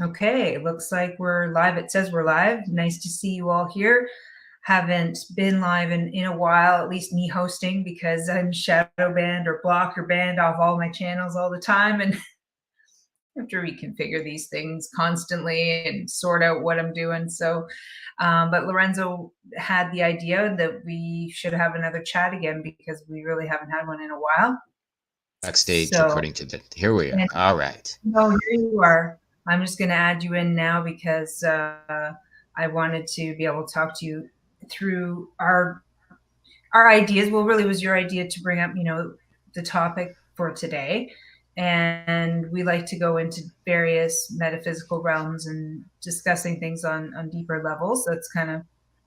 Okay, looks like we're live. It says we're live. Nice to see you all here. Haven't been live in a while, at least me hosting, because I'm shadow banned or blocked or banned off all my channels all the time. And I have to reconfigure these things constantly and sort out what I'm doing. So, but Lorenzo had the idea that we should have another chat again because we really haven't had one in a while. Backstage, So, according to the. Here we are. and All right. no, here you are. I'm just going to add you in now because I wanted to be able to talk to you through our ideas. Well, really, it was your idea to bring up, the topic for today, and we like to go into various metaphysical realms and discussing things on deeper levels. That's kind of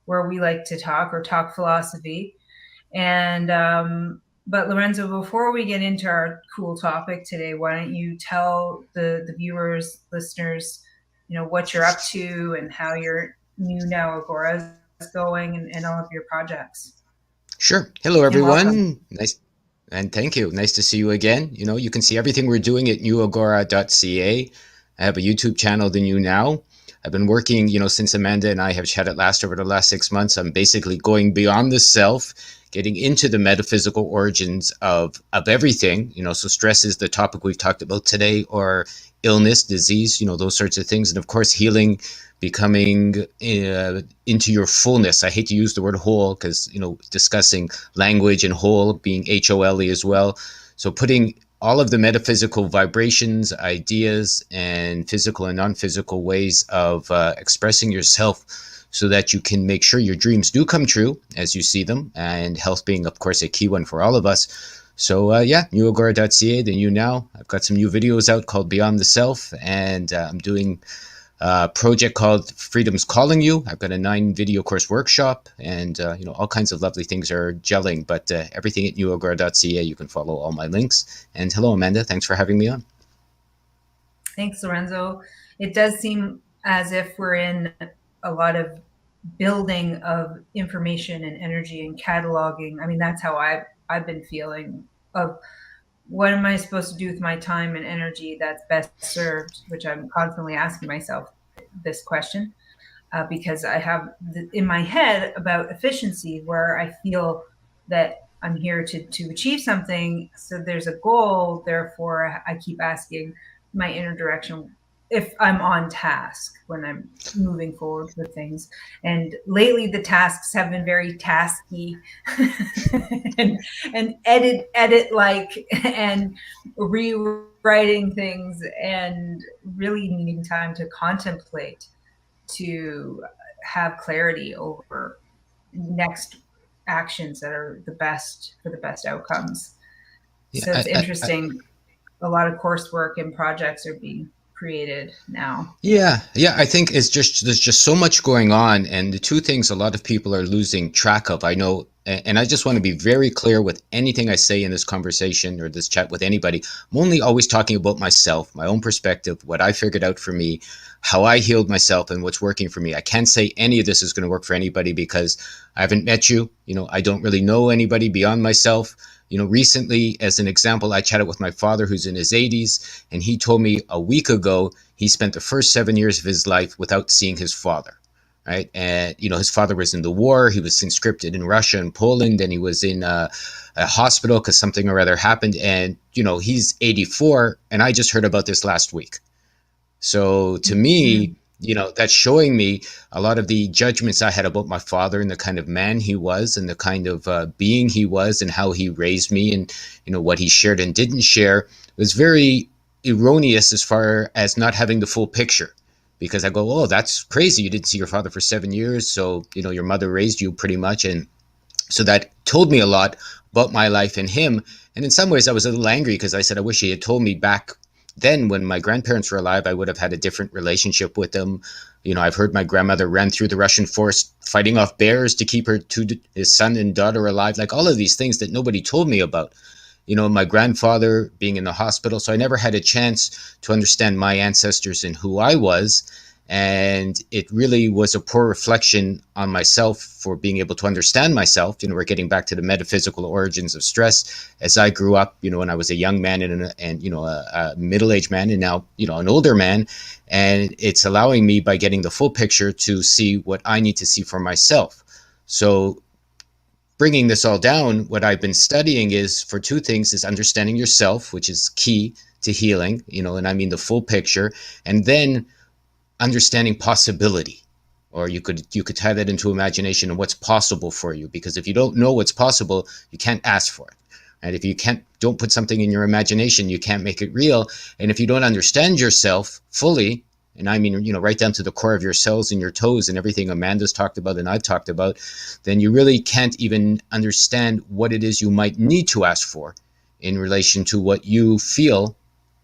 where we like to talk or talk philosophy. And but Lorenzo, before we get into our cool topic today, why don't you tell the viewers, listeners, what you're up to and how your new now Agora is going and all of your projects. Sure. Hello, And welcome. everyone. Nice. And thank you. Nice to see you again. You can see everything we're doing at newagora.ca. I have a YouTube channel, The New Now. I've been working, since Amanda and I have chatted last over the last 6 months. I'm basically going beyond the self, getting into the metaphysical origins of everything. So stress is the topic we've talked about today, or illness, disease, those sorts of things. And of course, healing, becoming into your fullness. I hate to use the word whole because, discussing language and whole being HOLE as well. So putting all of the metaphysical vibrations, ideas, and physical and non-physical ways of expressing yourself so that you can make sure your dreams do come true as you see them, and health being, of course, a key one for all of us. So newagora.ca, the new now. I've got some new videos out called Beyond the Self, and I'm doing a project called Freedom's Calling You. I've got a 9-video course workshop, and all kinds of lovely things are gelling. But everything at newagora.ca, you can follow all my links. And hello, Amanda. Thanks for having me on. Thanks, Lorenzo. It does seem as if we're in a lot of building of information and energy and cataloging. I mean, that's how I've been feeling of what am I supposed to do with my time and energy that's best served, which I'm constantly asking myself this question because I have in my head about efficiency where I feel that I'm here to achieve something. So there's a goal. Therefore, I keep asking my inner direction if I'm on task when I'm moving forward with things. And lately, the tasks have been very tasky and edit like and rewriting things and really needing time to contemplate to have clarity over next actions that are the best for the best outcomes. Yeah, So it's interesting. A lot of coursework and projects are being created now. yeah. I think there's just so much going on, and the two things a lot of people are losing track of. I know, and I just want to be very clear with anything I say in this conversation or this chat with anybody. I'm only always talking about myself, my own perspective, what I figured out for me, how I healed myself, and what's working for me. I can't say any of this is going to work for anybody because I haven't met you. I don't really know anybody beyond myself. Recently, as an example, I chatted with my father who's in his 80s, and he told me a week ago he spent the first 7 years of his life without seeing his father. Right. And, his father was in the war. He was conscripted in Russia and Poland, and he was in a hospital because something or other happened. And, he's 84, and I just heard about this last week. So to me, that's showing me a lot of the judgments I had about my father and the kind of man he was and the kind of being he was and how he raised me and, what he shared and didn't share was very erroneous as far as not having the full picture. Because I go, oh, that's crazy. You didn't see your father for 7 years. So, your mother raised you pretty much. And so that told me a lot about my life and him. And in some ways, I was a little angry because I said, I wish he had told me back then when my grandparents were alive. I would have had a different relationship with them. I've heard my grandmother ran through the Russian forest fighting off bears to keep his son and daughter alive. Like all of these things that nobody told me about. My grandfather being in the hospital. So I never had a chance to understand my ancestors and who I was. And it really was a poor reflection on myself for being able to understand myself. We're getting back to the metaphysical origins of stress. As I grew up, when I was a young man and a middle-aged man, and now, an older man, and it's allowing me, by getting the full picture, to see what I need to see for myself. So bringing this all down, what I've been studying is for two things: is understanding yourself, which is key to healing, and I mean the full picture, and then understanding possibility, or you could tie that into imagination and what's possible for you. Because if you don't know what's possible, you can't ask for it. And if you don't put something in your imagination, you can't make it real. And if you don't understand yourself fully, and I mean, right down to the core of your cells and your toes and everything Amanda's talked about and I've talked about, then you really can't even understand what it is you might need to ask for in relation to what you feel,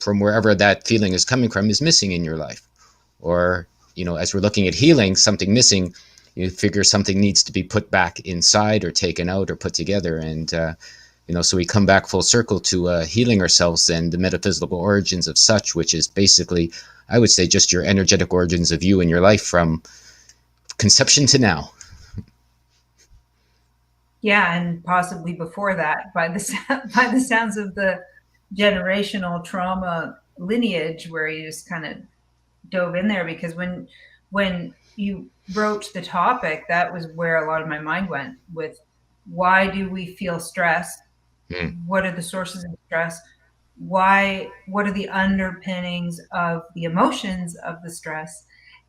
from wherever that feeling is coming from, is missing in your life. Or, as we're looking at healing, something missing, you figure something needs to be put back inside or taken out or put together. And, so we come back full circle to healing ourselves and the metaphysical origins of such, which is basically, I would say, just your energetic origins of you and your life from conception to now. Yeah, and possibly before that, by the sounds of the generational trauma lineage, where you just kind of dove in there. Because when you broached the topic, that was where a lot of my mind went with: why do we feel stress? What are the sources of stress? What are the underpinnings of the emotions of the stress?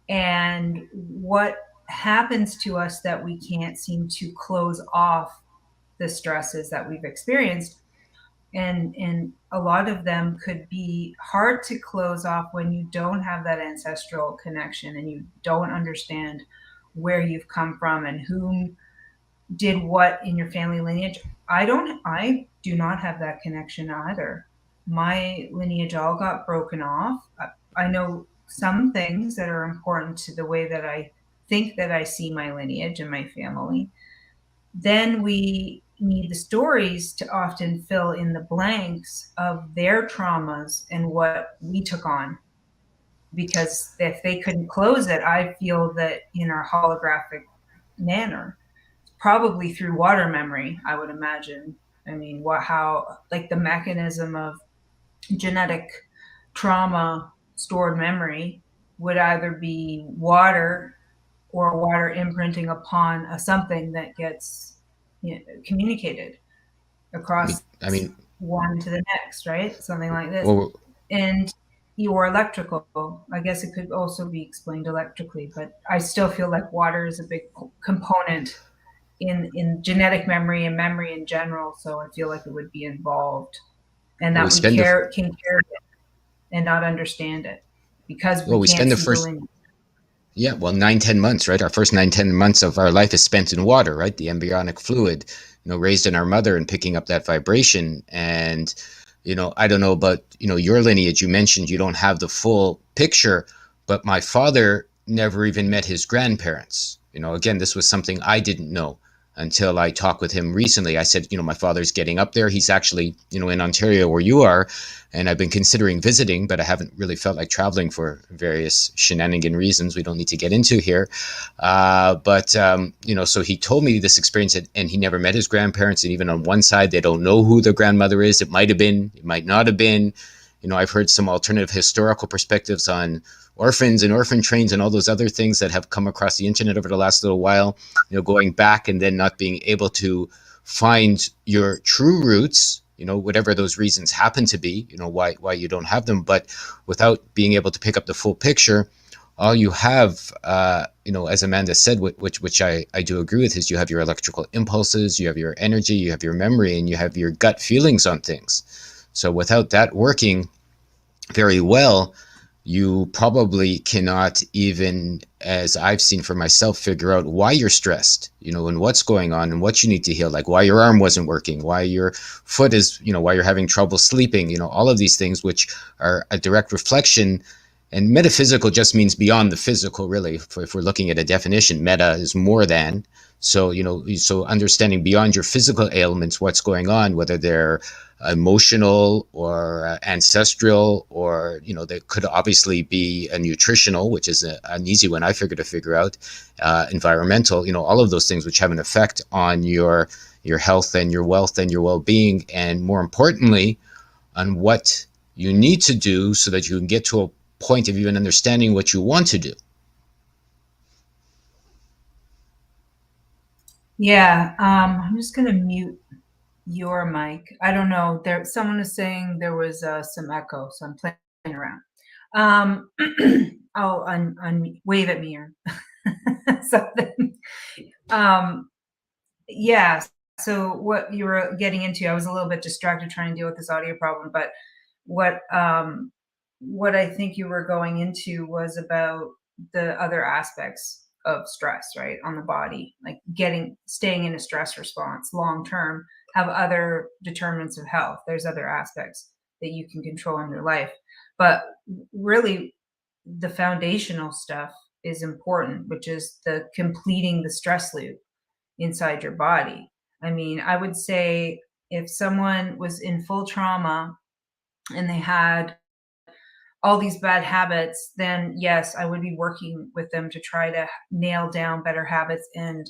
And what happens to us that we can't seem to close off the stresses that we've experienced? And a lot of them could be hard to close off when you don't have that ancestral connection and you don't understand where you've come from and whom did what in your family lineage. I do not have that connection either. My lineage all got broken off. I know some things that are important to the way that I think that I see my lineage and my family. Then we need the stories to often fill in the blanks of their traumas and what we took on. Because if they couldn't close it, I feel that in our holographic manner, probably through water memory, I would imagine. I mean, how like the mechanism of genetic trauma stored memory would either be water or water imprinting upon something that gets communicated across one to the next, right? Something like this. Well, and or electrical. I guess it could also be explained electrically, but I still feel like water is a big component in genetic memory and memory in general. So I feel like it would be involved, and that we can carry it and not understand it because we can't see the lineage. Yeah, well, 9-10 months, right? Our first 9-10 months of our life is spent in water, right? The embryonic fluid, raised in our mother and picking up that vibration. And, I don't know about, your lineage. You mentioned you don't have the full picture, but my father never even met his grandparents. Again, this was something I didn't know until I talked with him recently. I said, my father's getting up there. He's actually, in Ontario where you are. And I've been considering visiting, but I haven't really felt like traveling for various shenanigan reasons we don't need to get into here. So he told me this experience, and he never met his grandparents. And even on one side, they don't know who the grandmother is. It might have been, it might not have been. I've heard some alternative historical perspectives on orphans and orphan trains and all those other things that have come across the internet over the last little while, going back and then not being able to find your true roots, whatever those reasons happen to be, why you don't have them, but without being able to pick up the full picture, all you have, as Amanda said, which I do agree with, is you have your electrical impulses, you have your energy, you have your memory, and you have your gut feelings on things. So without that working very well, you probably cannot even, as I've seen for myself, figure out why you're stressed, and what's going on and what you need to heal, like why your arm wasn't working, why your foot is, why you're having trouble sleeping, all of these things, which are a direct reflection. And metaphysical just means beyond the physical, really. If we're looking at a definition, meta is more than. So, so understanding beyond your physical ailments, what's going on, whether they're emotional or ancestral, or there could obviously be a nutritional, which is an easy one I figure out, environmental, all of those things which have an effect on your health and your wealth and your well-being, and more importantly on what you need to do so that you can get to a point of even understanding what you want to do. Yeah, I'm just gonna mute your mic. I don't know. Someone is saying there was some echo, so I'm playing around. I'll wave at me or something. Yeah. So what you were getting into, I was a little bit distracted trying to deal with this audio problem, but what what I think you were going into was about the other aspects of stress, right, on the body, like staying in a stress response long term, have other determinants of health. There's other aspects that you can control in your life. But really, the foundational stuff is important, which is the completing the stress loop inside your body. I mean, I would say if someone was in full trauma and they had all these bad habits, then yes, I would be working with them to try to nail down better habits and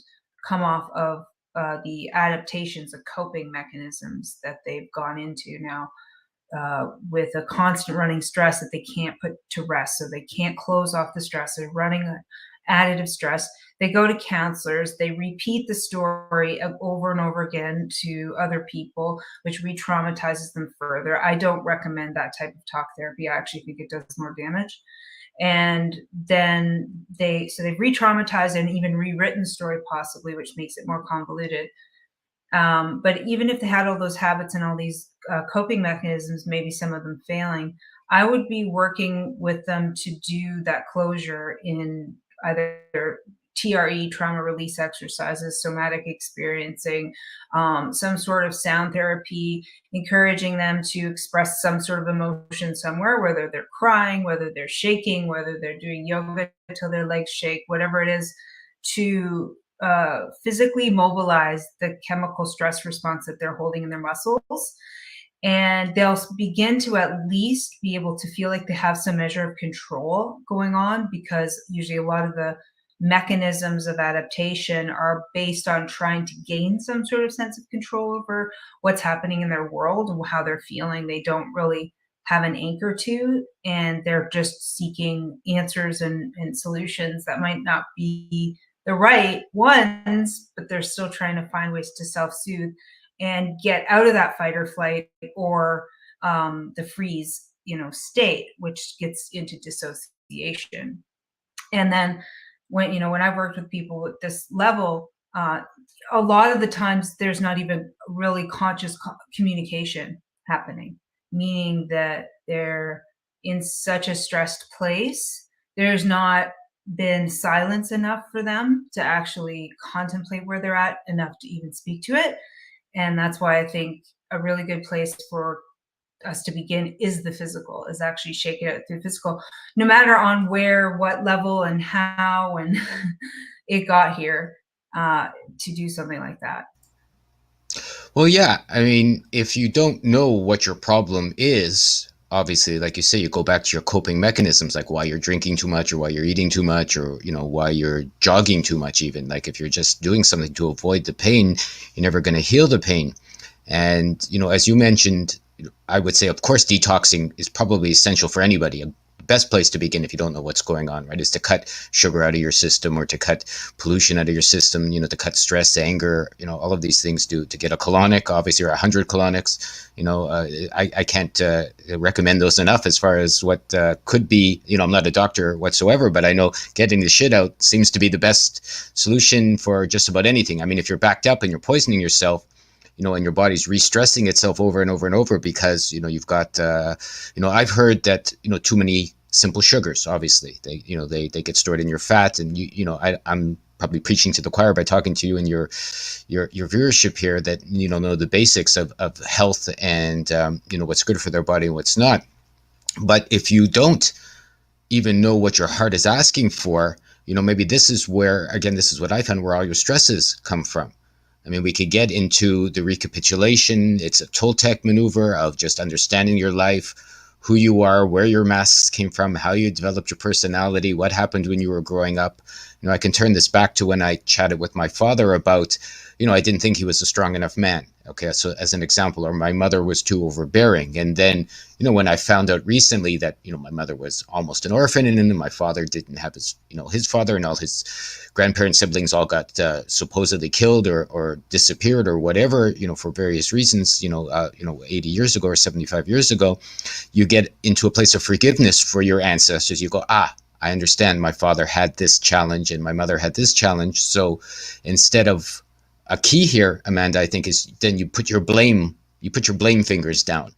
come off of the adaptations of coping mechanisms that they've gone into now, with a constant running stress that they can't put to rest. So they can't close off the stress. They're running additive stress. They go to counselors. They repeat the story over and over again to other people, which re-traumatizes them further. I don't recommend that type of talk therapy. I actually think it does more damage. And then they've re-traumatized and even rewritten the story possibly, which makes it more convoluted. But even if they had all those habits and all these coping mechanisms, maybe some of them failing, I would be working with them to do that closure in either TRE, trauma release exercises, somatic experiencing, some sort of sound therapy, encouraging them to express some sort of emotion somewhere, whether they're crying, whether they're shaking, whether they're doing yoga till their legs shake, whatever it is, to physically mobilize the chemical stress response that they're holding in their muscles. And they'll begin to at least be able to feel like they have some measure of control going on, because usually a lot of the mechanisms of adaptation are based on trying to gain some sort of sense of control over what's happening in their world and how they're feeling. They don't really have an anchor to, and they're just seeking answers and solutions that might not be the right ones, but they're still trying to find ways to self-soothe and get out of that fight or flight or the freeze, state, which gets into dissociation. And then when I've worked with people at this level, a lot of the times there's not even really conscious communication happening, meaning that they're in such a stressed place. There's not been silence enough for them to actually contemplate where they're at enough to even speak to it. And that's why I think a really good place for us to begin is the physical, is actually shake it out through physical, no matter on where, what level, and how, and it got here, to do something like that. Well, yeah. I mean, if you don't know what your problem is, obviously, like you say, you go back to your coping mechanisms, like why you're drinking too much or why you're eating too much or, why you're jogging too much, even. Like if you're just doing something to avoid the pain, you're never going to heal the pain. And, as you mentioned, I would say, of course, detoxing is probably essential for anybody. Best place to begin if you don't know what's going on, right, is to cut sugar out of your system or to cut pollution out of your system, to cut stress, anger, all of these things to get a colonic, obviously, or 100 colonics. I can't recommend those enough as far as what could be. I'm not a doctor whatsoever, but I know getting the shit out seems to be the best solution for just about anything. I mean, if you're backed up and you're poisoning yourself, and your body's re-stressing itself over and over and over because, you've got, I've heard that, too many simple sugars, obviously, they get stored in your fat. And, I'm probably preaching to the choir by talking to you and your viewership here that, know the basics of health and, what's good for their body and what's not. But if you don't even know what your heart is asking for, maybe this is where, again, this is what I found, where all your stresses come from. I mean, we could get into the recapitulation. It's a Toltec maneuver of just understanding your life, who you are, where your masks came from, how you developed your personality, what happened when you were growing up. You know, I can turn this back to when I chatted with my father about, you know, I didn't think he was a strong enough man. Okay, so as an example, or my mother was too overbearing. And then, you know, when I found out recently that, you know, my mother was almost an orphan and my father didn't have his, you know, his father and all his grandparent siblings all got supposedly killed or disappeared or whatever, you know, for various reasons, 80 years ago or 75 years ago, you get into a place of forgiveness for your ancestors. You go, I understand my father had this challenge and my mother had this challenge. So instead of a key here, Amanda, I think is then you put your blame fingers down,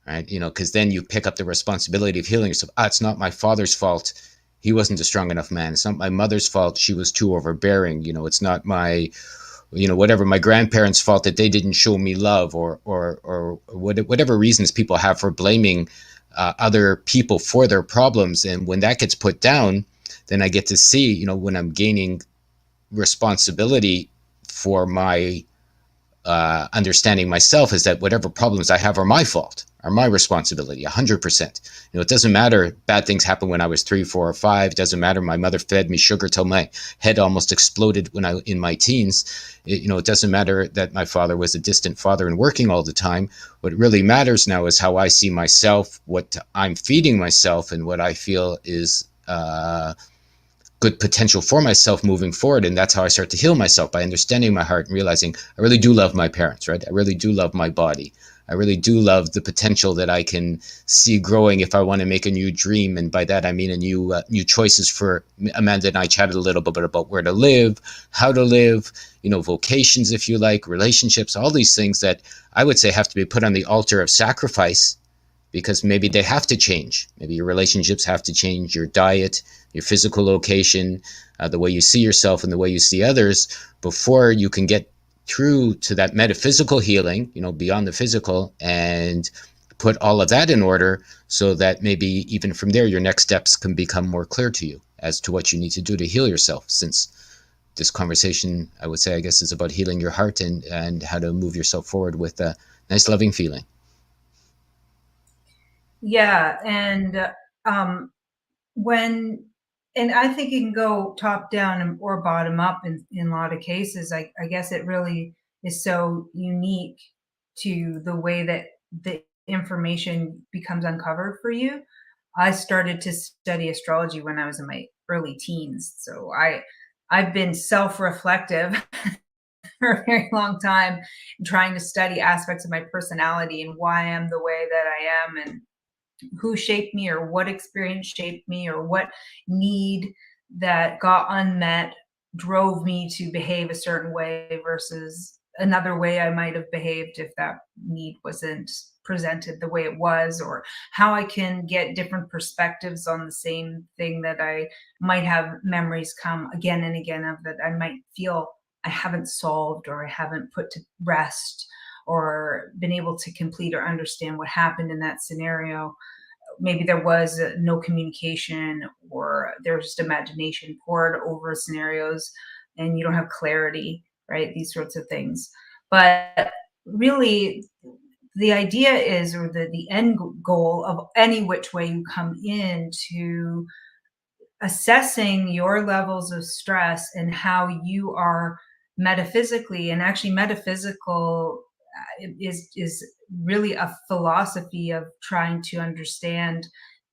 right? You know, because then you pick up the responsibility of healing yourself. It's not my father's fault. He wasn't a strong enough man. It's not my mother's fault. She was too overbearing. You know, it's not my, you know, whatever, my grandparents' fault that they didn't show me love or whatever reasons people have for blaming other people for their problems. And when that gets put down, then I get to see, you know, when I'm gaining responsibility for my understanding myself, is that whatever problems I have are my fault, are my responsibility, 100%. You know, it doesn't matter. Bad things happened when I was 3, 4, or 5. It doesn't matter. My mother fed me sugar till my head almost exploded when I in my teens. It doesn't matter that my father was a distant father and working all the time. What really matters now is how I see myself, what I'm feeding myself, and what I feel is good potential for myself moving forward. And that's how I start to heal myself, by understanding my heart and realizing I really do love my parents, right? I really do love my body. I really do love the potential that I can see growing if I want to make a new dream. And by that, I mean a new choices for Amanda and I chatted a little bit about where to live, how to live, you know, vocations, if you like, relationships, all these things that I would say have to be put on the altar of sacrifice, because maybe they have to change. Maybe your relationships have to change, your diet, your physical location, the way you see yourself and the way you see others, before you can get through to that metaphysical healing, you know, beyond the physical, and put all of that in order, so that maybe even from there, your next steps can become more clear to you as to what you need to do to heal yourself. Since this conversation, I would say, I guess, is about healing your heart and how to move yourself forward with a nice, loving feeling. Yeah, and when and I think it can go top down or bottom up in a lot of cases. I guess it really is so unique to the way that the information becomes uncovered for you. I started to study astrology when I was in my early teens, so I've been self-reflective for a very long time, trying to study aspects of my personality and why I'm the way that I am, and who shaped me, or what experience shaped me, or what need that got unmet drove me to behave a certain way versus another way I might have behaved if that need wasn't presented the way it was, or how I can get different perspectives on the same thing that I might have memories come again and again of, that I might feel I haven't solved, or I haven't put to rest, or been able to complete or understand what happened in that scenario. Maybe there was no communication, or there's just imagination poured over scenarios and you don't have clarity, right? These sorts of things. But really, the idea is, or the end goal of any which way you come into assessing your levels of stress and how you are metaphysically, and actually metaphysical is really a philosophy of trying to understand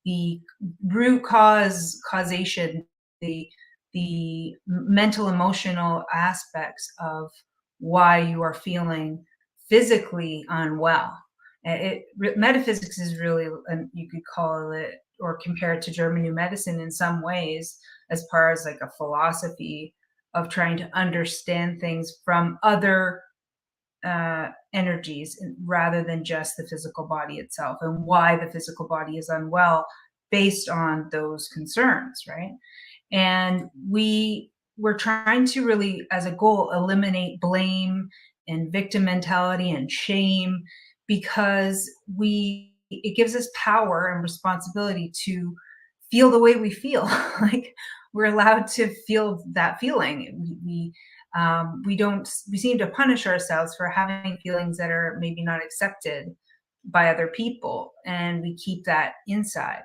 the root causation, the mental emotional aspects of why you are feeling physically unwell. Metaphysics is really, you could call it or compare it to German New Medicine in some ways, as far as like a philosophy of trying to understand things from other energies rather than just the physical body itself, and why the physical body is unwell based on those concerns, right? And we're trying to really, as a goal, eliminate blame and victim mentality and shame, because it gives us power and responsibility to feel the way we feel. Like, we're allowed to feel that feeling. We We seem to punish ourselves for having feelings that are maybe not accepted by other people, and we keep that inside,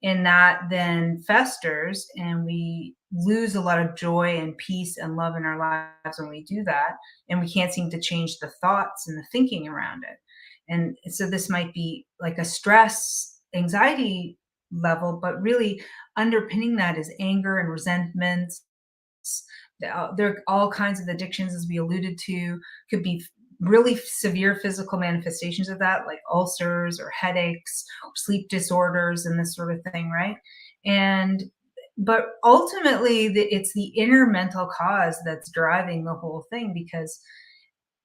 and that then festers, and we lose a lot of joy and peace and love in our lives when we do that, and we can't seem to change the thoughts and the thinking around it. And so this might be like a stress anxiety level, but really underpinning that is anger and resentment. There are all kinds of addictions, as we alluded to, could be really severe physical manifestations of that, like ulcers or headaches, or sleep disorders, and this sort of thing, right? And but ultimately, it's the inner mental cause that's driving the whole thing, because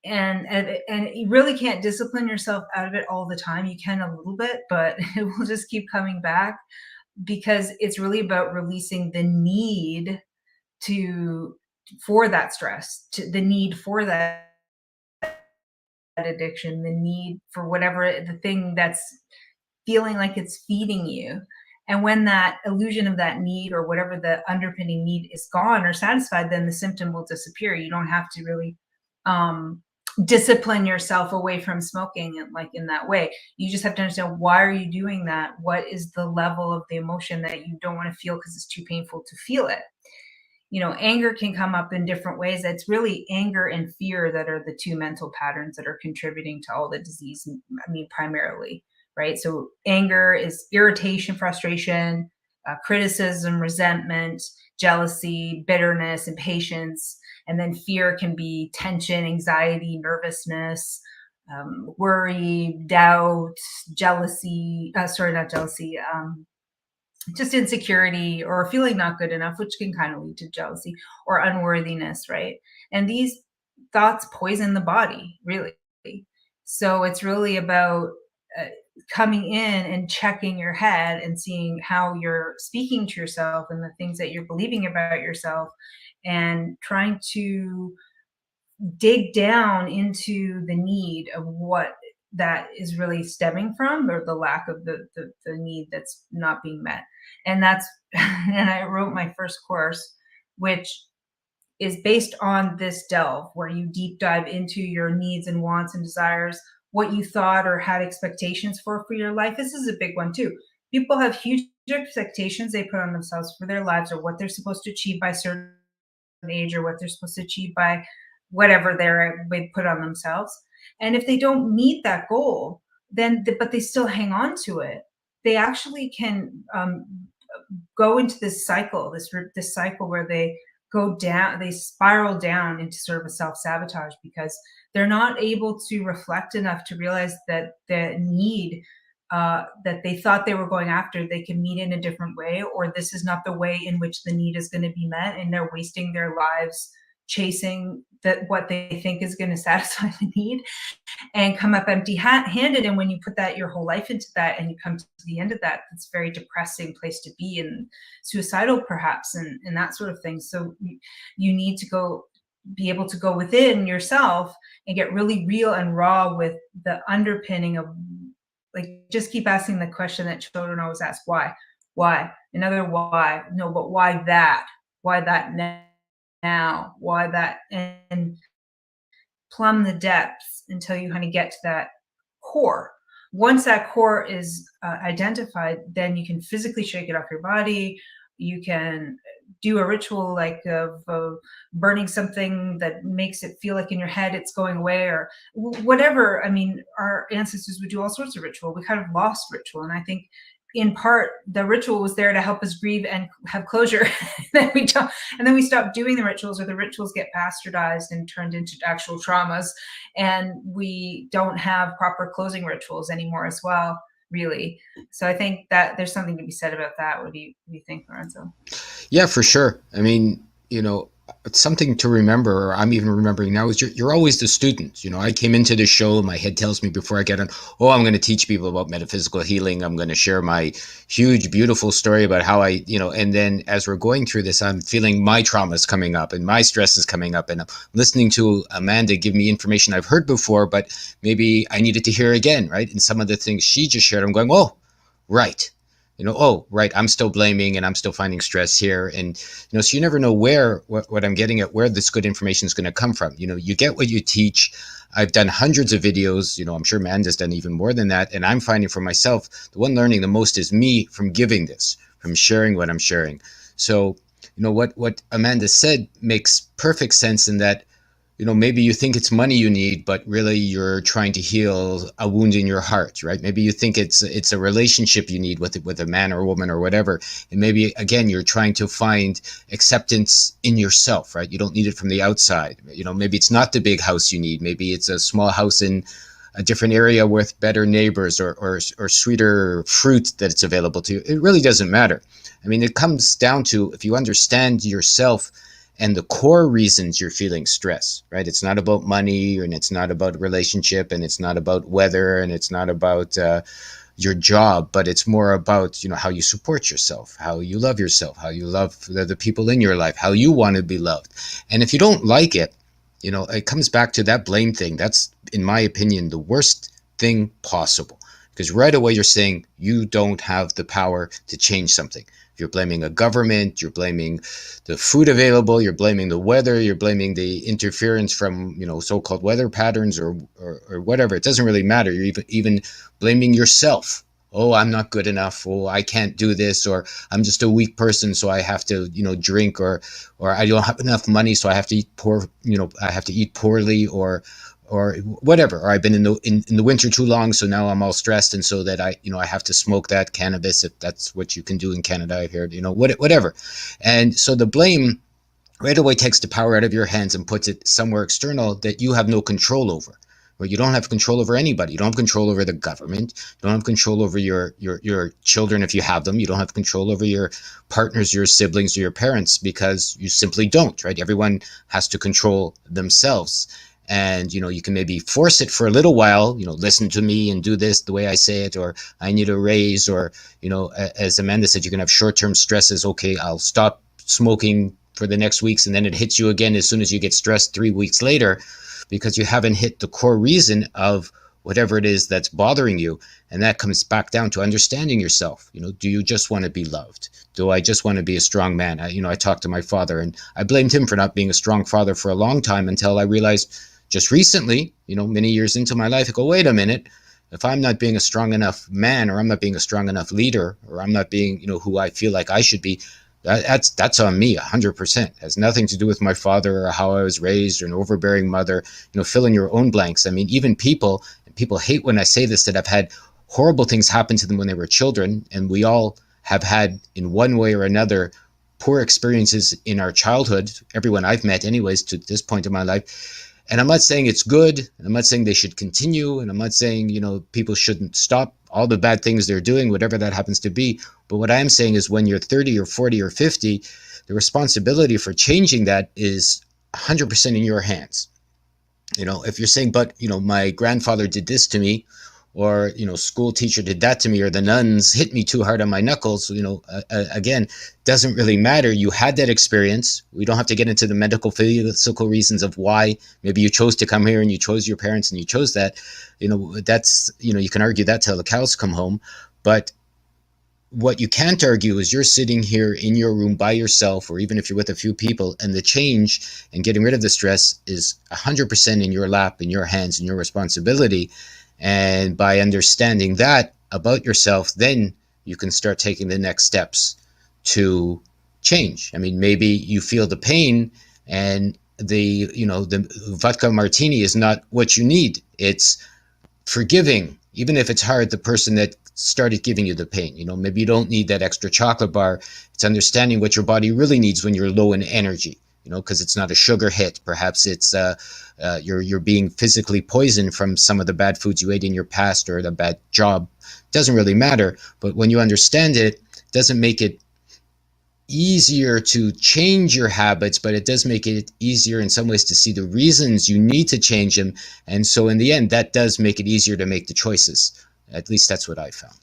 and you really can't discipline yourself out of it all the time. You can a little bit, but it will just keep coming back, because it's really about releasing the need to for that stress, to the need for that addiction, the need for whatever the thing that's feeling like it's feeding you. And when that illusion of that need, or whatever the underpinning need, is gone or satisfied, then the symptom will disappear. You don't have to really um, discipline yourself away from smoking like in that way. You just have to understand, why are you doing that? What is the level of the emotion that you don't want to feel because it's too painful to feel it? Anger can come up in different ways. It's really anger and fear that are the two mental patterns that are contributing to all the disease. I mean, primarily, right? So anger is irritation, frustration, criticism, resentment, jealousy, bitterness, impatience. And then fear can be tension, anxiety, nervousness, worry, doubt, jealousy. Sorry, not jealousy. Just insecurity, or feeling not good enough, which can kind of lead to jealousy or unworthiness, right? And these thoughts poison the body, really. So it's really about uh, coming in and checking your head and seeing how you're speaking to yourself and the things that you're believing about yourself, and trying to dig down into the need of what that is really stemming from, or the lack of the need that's not being met. And that's and I wrote my first course, which is based on this delve, where you deep dive into your needs and wants and desires, what you thought or had expectations for your life. This is a big one too. People have huge expectations they put on themselves for their lives, or what they're supposed to achieve by certain age, or what they're supposed to achieve by whatever they put on themselves. And if they don't meet that goal, then but they still hang on to it, they actually can go into this cycle, this cycle where they go down, they spiral down into sort of a self-sabotage, because they're not able to reflect enough to realize that the need that they thought they were going after, they can meet in a different way, or this is not the way in which the need is going to be met, and they're wasting their lives chasing what they think is going to satisfy the need, and come up empty handed. And when you put that your whole life into that, and you come to the end of that, it's a very depressing place to be, and suicidal perhaps, and that sort of thing. So you need to be able to go within yourself and get really real and raw with the underpinning of, like, just keep asking the question that children always ask: why, another why, no, but why that now, why that, and plumb the depths until you kind of get to that core. Once that core is identified, then you can physically shake it off your body. You can do a ritual, like of burning something that makes it feel like in your head it's going away, or whatever. I mean, our ancestors would do all sorts of ritual. We kind of lost ritual, and I think in part the ritual was there to help us grieve and have closure. Then we don't, and then we stop doing the rituals, or the rituals get bastardized and turned into actual traumas, and we don't have proper closing rituals anymore as well, really. So I think that there's something to be said about that. What do you think, Lorenzo? Yeah, for sure. I mean, it's something to remember, or I'm even remembering now, is you're always the student. I came into the show, my head tells me before I get on, oh, I'm going to teach people about metaphysical healing. I'm going to share my huge, beautiful story about how and then as we're going through this, I'm feeling my traumas coming up and my stress is coming up, and I'm listening to Amanda give me information I've heard before, but maybe I needed to hear again, right? And some of the things she just shared, I'm going, oh, right. Oh, right, I'm still blaming and I'm still finding stress here. And, so you never know where, what I'm getting at, where this good information is going to come from. You get what you teach. I've done hundreds of videos, I'm sure Amanda's done even more than that. And I'm finding for myself, the one learning the most is me from giving this, from sharing what I'm sharing. So, what Amanda said makes perfect sense in that, maybe you think it's money you need, but really you're trying to heal a wound in your heart, right? Maybe you think it's a relationship you need with a man or a woman or whatever, and maybe again you're trying to find acceptance in yourself, right? You don't need it from the outside. Maybe it's not the big house you need. Maybe it's a small house in a different area with better neighbors or sweeter fruit that's available to you. It really doesn't matter. I mean, it comes down to if you understand yourself and the core reasons you're feeling stress, right? It's not about money, and it's not about relationship, and it's not about weather, and it's not about your job, but it's more about, how you support yourself, how you love yourself, how you love the people in your life, how you want to be loved. And if you don't like it, it comes back to that blame thing. That's, in my opinion, the worst thing possible. Because right away you're saying you don't have the power to change something. You're blaming a government, you're blaming the food available, you're blaming the weather, you're blaming the interference from, so-called weather patterns or whatever. It doesn't really matter. You're even blaming yourself. Oh, I'm not good enough. Oh, I can't do this, or I'm just a weak person, so I have to, drink, or I don't have enough money, so I have to eat poor, I have to eat poorly, or whatever, or I've been in the winter too long, so now I'm all stressed, and so that I have to smoke that cannabis, if that's what you can do in Canada, I've heard, whatever. And so the blame right away takes the power out of your hands and puts it somewhere external that you have no control over. Where you don't have control over anybody. You don't have control over the government. You don't have control over your children if you have them. You don't have control over your partners, your siblings, or your parents, because you simply don't, right? Everyone has to control themselves. And, you can maybe force it for a little while, listen to me and do this the way I say it, or I need a raise, or, as Amanda said, you can have short-term stresses. Okay, I'll stop smoking for the next weeks, and then it hits you again as soon as you get stressed 3 weeks later, because you haven't hit the core reason of whatever it is that's bothering you. And that comes back down to understanding yourself. Do you just want to be loved? Do I just want to be a strong man? I talked to my father, and I blamed him for not being a strong father for a long time, until I realized just recently, many years into my life, I go, wait a minute. If I'm not being a strong enough man, or I'm not being a strong enough leader, or I'm not being, who I feel like I should be, that's on me 100%. It has nothing to do with my father or how I was raised, or an overbearing mother. Fill in your own blanks. I mean, even people hate when I say this, that have had horrible things happen to them when they were children, and we all have had, in one way or another, poor experiences in our childhood. Everyone I've met, anyways, to this point in my life. And I'm not saying it's good, and I'm not saying they should continue, and I'm not saying, people shouldn't stop all the bad things they're doing, whatever that happens to be. But what I am saying is, when you're 30 or 40 or 50, the responsibility for changing that is 100% in your hands. If you're saying, but, my grandfather did this to me, or, school teacher did that to me, or the nuns hit me too hard on my knuckles, again, doesn't really matter. You had that experience. We don't have to get into the medical, physical reasons of why maybe you chose to come here, and you chose your parents, and you chose that. That's, you can argue that till the cows come home. But what you can't argue is, you're sitting here in your room by yourself, or even if you're with a few people, and the change and getting rid of the stress is 100% in your lap, in your hands, in your responsibility. And by understanding that about yourself, then you can start taking the next steps to change. I mean, maybe you feel the pain, and the vodka martini is not what you need. It's forgiving, even if it's hard, the person that started giving you the pain. Maybe you don't need that extra chocolate bar. It's understanding what your body really needs when you're low in energy, because it's not a sugar hit. Perhaps it's you're being physically poisoned from some of the bad foods you ate in your past, or the bad job. It doesn't really matter. But when you understand it, it doesn't make it easier to change your habits, but it does make it easier in some ways to see the reasons you need to change them. And so in the end, that does make it easier to make the choices. At least that's what I found.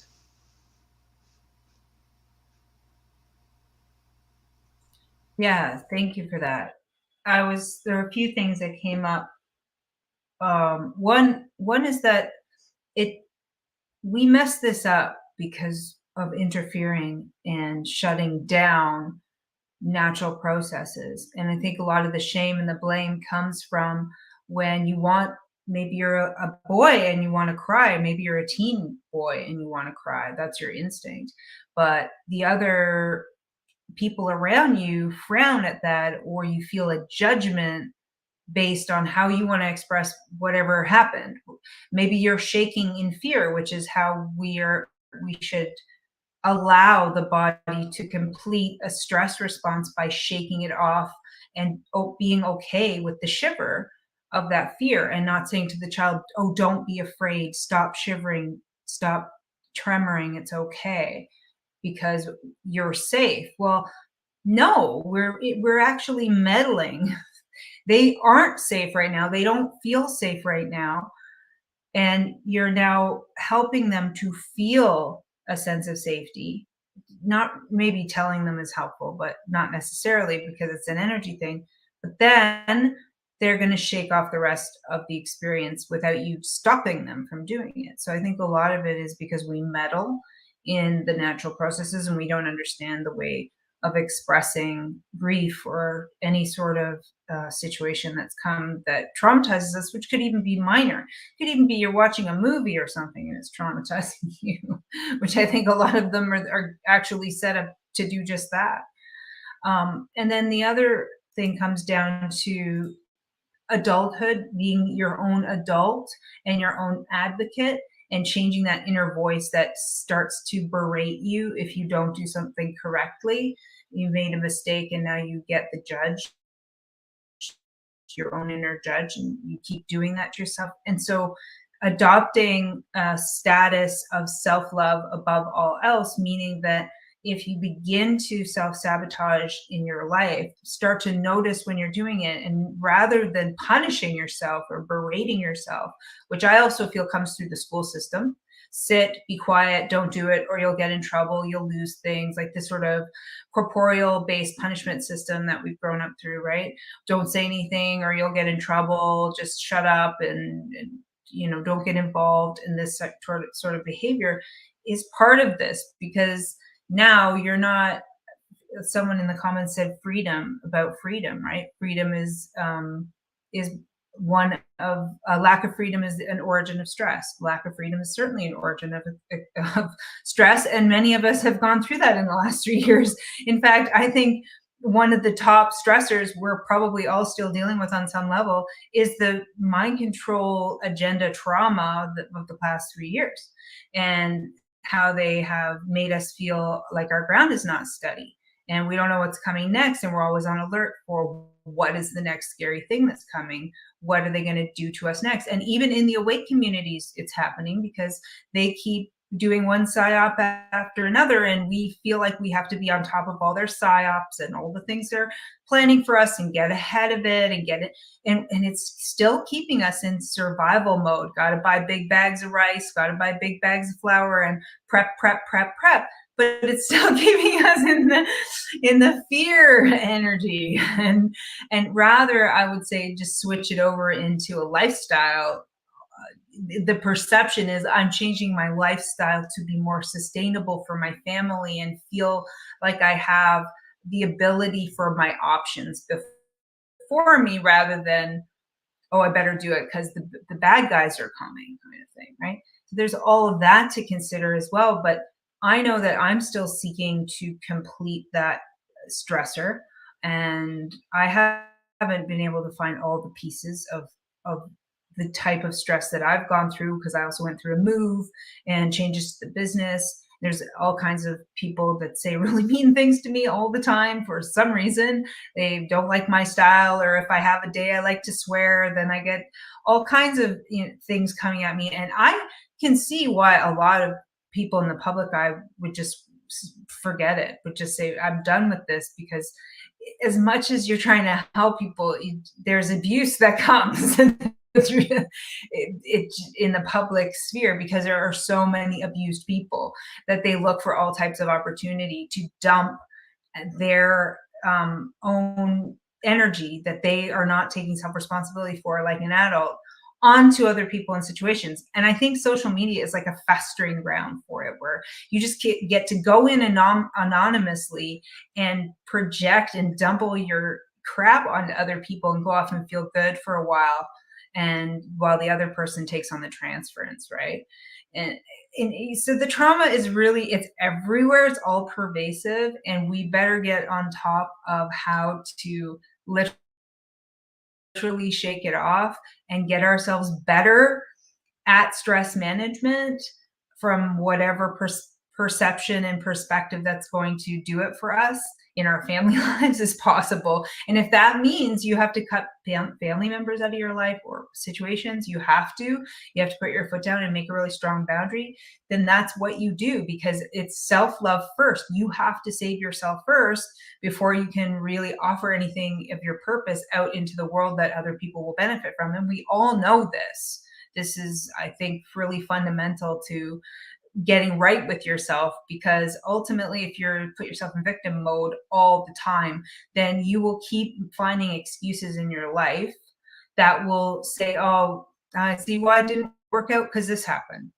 Yeah, thank you for that. There were a few things that came up. One is that it we mess this up because of interfering and shutting down natural processes. And I think a lot of the shame and the blame comes from when you want, maybe you're a boy and you want to cry, maybe you're a teen boy and you want to cry. That's your instinct. But the other people around you frown at that, or you feel a judgment based on how you want to express whatever happened. Maybe you're shaking in fear, which is how we should allow the body to complete a stress response by shaking it off and being okay with the shiver of that fear, and not saying to the child, oh, don't be afraid, stop shivering, stop tremoring, it's okay because you're safe. Well, no, we're actually meddling. They aren't safe right now, they don't feel safe right now, and you're now helping them to feel a sense of safety. Not maybe telling them is helpful, but not necessarily, because it's an energy thing. But then they're going to shake off the rest of the experience without you stopping them from doing it. So I think a lot of it is because we meddle in the natural processes and we don't understand the way of expressing grief or any sort of situation that's come that traumatizes us, which could even be minor. It could even be you're watching a movie or something and it's traumatizing you, which I think a lot of them are actually set up to do just that. And then the other thing comes down to adulthood, being your own adult and your own advocate, and changing that inner voice that starts to berate you if you don't do something correctly. You made a mistake and now you get the judge, your own inner judge, and you keep doing that to yourself. And so adopting a status of self-love above all else, meaning that if you begin to self-sabotage in your life, start to notice when you're doing it, and rather than punishing yourself or berating yourself, which I also feel comes through the school system, sit, be quiet, don't do it, or you'll get in trouble, you'll lose things, like this sort of corporeal based punishment system that we've grown up through, right? Don't say anything or you'll get in trouble, just shut up and don't get involved in this sort of behavior is part of this, because now you're not, someone in the comments said freedom, about freedom, right? Freedom is one of, lack of freedom is an origin of stress. Lack of freedom is certainly an origin of stress, and many of us have gone through that in the last 3 years. In fact, I think one of the top stressors we're probably all still dealing with on some level is the mind control agenda trauma of the past 3 years, and how they have made us feel like our ground is not steady and we don't know what's coming next, and we're always on alert for what is the next scary thing that's coming, what are they going to do to us next. And even in the awake communities it's happening, because they keep doing one psyop after another, and we feel like we have to be on top of all their psyops and all the things they're planning for us and get ahead of it and get it, and it's still keeping us in survival mode. Got to buy big bags of rice, got to buy big bags of flour, and prep, but it's still keeping us in the fear energy. And rather, I would say, just switch it over into a lifestyle. The perception is I'm changing my lifestyle to be more sustainable for my family and feel like I have the ability for my options before me, rather than, oh, I better do it because the bad guys are coming, kind of thing, right? So there's all of that to consider as well. But I know that I'm still seeking to complete that stressor, and I haven't been able to find all the pieces of the type of stress that I've gone through, because I also went through a move and changes to the business. There's all kinds of people that say really mean things to me all the time for some reason. They don't like my style, or if I have a day I like to swear, then I get all kinds of things coming at me. And I can see why a lot of people in the public eye would just forget it, would just say, I'm done with this, because as much as you're trying to help people, there's abuse that comes in the public sphere, because there are so many abused people that they look for all types of opportunity to dump their own energy that they are not taking self-responsibility for, like an adult, onto other people and situations. And I think social media is like a festering ground for it, where you just get to go in anonymously and project and dump all your crap onto other people and go off and feel good for a while, and while the other person takes on the transference, right? And so the trauma is really, it's everywhere, it's all pervasive, and we better get on top of how to literally shake it off and get ourselves better at stress management from whatever perception and perspective that's going to do it for us in our family lives as possible. And if that means you have to cut family members out of your life or situations, you have to put your foot down and make a really strong boundary, then that's what you do, because it's self-love first. You have to save yourself first before you can really offer anything of your purpose out into the world that other people will benefit from. And we all know this. This is, I think, really fundamental to getting right with yourself, because ultimately, if you're put yourself in victim mode all the time, then you will keep finding excuses in your life that will say, oh, I see why it didn't work out because this happened.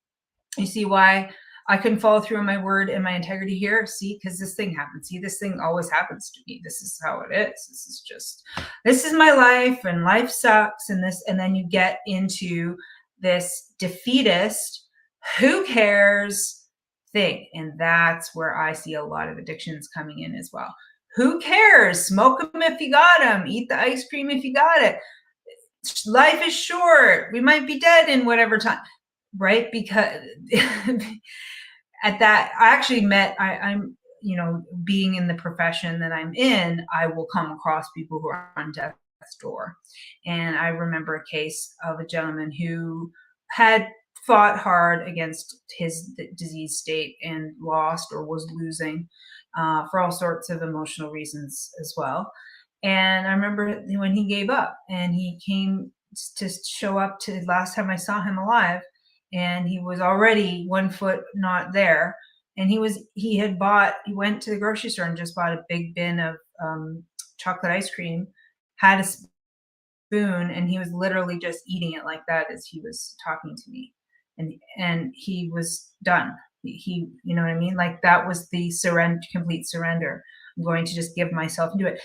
You see why I couldn't follow through on my word and my integrity here? See, because this thing happened. See, this thing always happens to me. This is how it is. This is my life, and life sucks. And then you get into this defeatist, who cares thing. And that's where I see a lot of addictions coming in as well. Who cares? Smoke them if you got them. Eat the ice cream if you got it. Life is short. We might be dead in whatever time, right? Because at that, I actually met, I'm, being in the profession that I'm in, I will come across people who are on death's door. And I remember a case of a gentleman who had fought hard against his disease state and lost or was losing for all sorts of emotional reasons as well. And I remember when he gave up and he came to show up to last time I saw him alive, and he was already 1 foot not there. And he went to the grocery store and just bought a big bin of chocolate ice cream, had a spoon, and he was literally just eating it like that as he was talking to me. And he was done. He, you know what I mean? Like, that was the complete surrender. I'm going to just give myself and do it.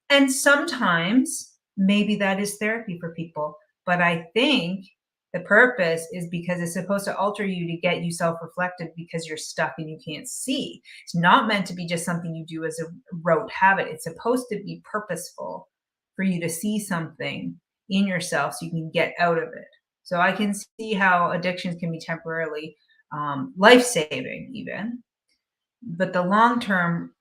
And sometimes maybe that is therapy for people, but I think the purpose is because it's supposed to alter you to get you self-reflective, because you're stuck and you can't see. It's not meant to be just something you do as a rote habit. It's supposed to be purposeful for you to see something in yourself so you can get out of it. So I can see how addictions can be temporarily life-saving even, but the long-term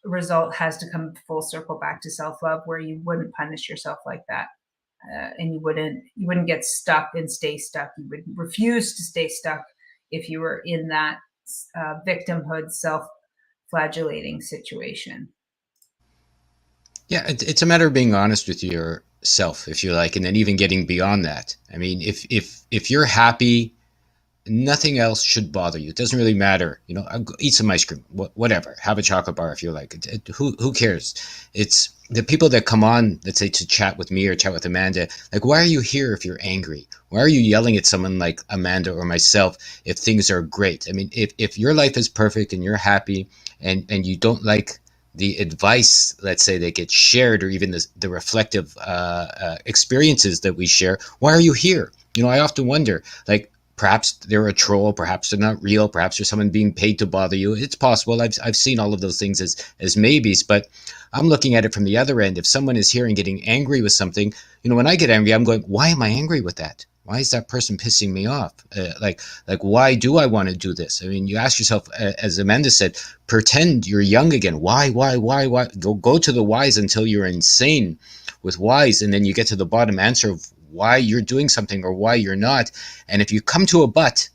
result has to come full circle back to self-love, where you wouldn't punish yourself like that. And you wouldn't get stuck and stay stuck. You would refuse to stay stuck if you were in that victimhood, self-flagellating situation. Yeah, it's a matter of being honest with yourself, if you like, and then even getting beyond that. I mean, if you're happy, nothing else should bother you. It doesn't really matter. Eat some ice cream, whatever. Have a chocolate bar if you like. Who cares? It's the people that come on, let's say, to chat with me or chat with Amanda. Like, why are you here if you're angry? Why are you yelling at someone like Amanda or myself if things are great? I mean, if your life is perfect and you're happy, and you don't like the advice, let's say, that gets shared, or even the reflective experiences that we share, why are you here? I often wonder, like, perhaps they're a troll, perhaps they're not real, perhaps there's someone being paid to bother you. It's possible. I've seen all of those things as maybes, but I'm looking at it from the other end. If someone is here and getting angry with something, when I get angry, I'm going, why am I angry with that? Why is that person pissing me off? Like, why do I want to do this? I mean, you ask yourself, as Amanda said, pretend you're young again. Why? Go to the whys until you're insane with whys, and then you get to the bottom answer of why you're doing something or why you're not. And if you come to a but,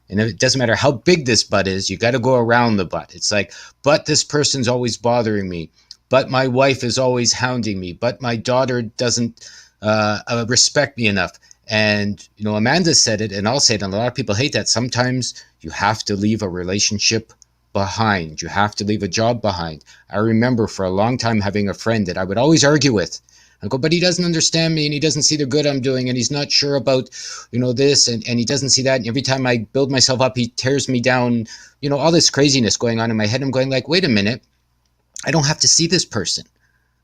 and it doesn't matter how big this but is, you got to go around the but. It's like, but this person's always bothering me, but my wife is always hounding me, but my daughter doesn't respect me enough. And Amanda said it, and I'll say it, and a lot of people hate that. Sometimes you have to leave a relationship behind. You have to leave a job behind. I remember for a long time having a friend that I would always argue with, I go, but he doesn't understand me and he doesn't see the good I'm doing and he's not sure about, this and he doesn't see that. And every time I build myself up, he tears me down, all this craziness going on in my head. I'm going like, wait a minute, I don't have to see this person.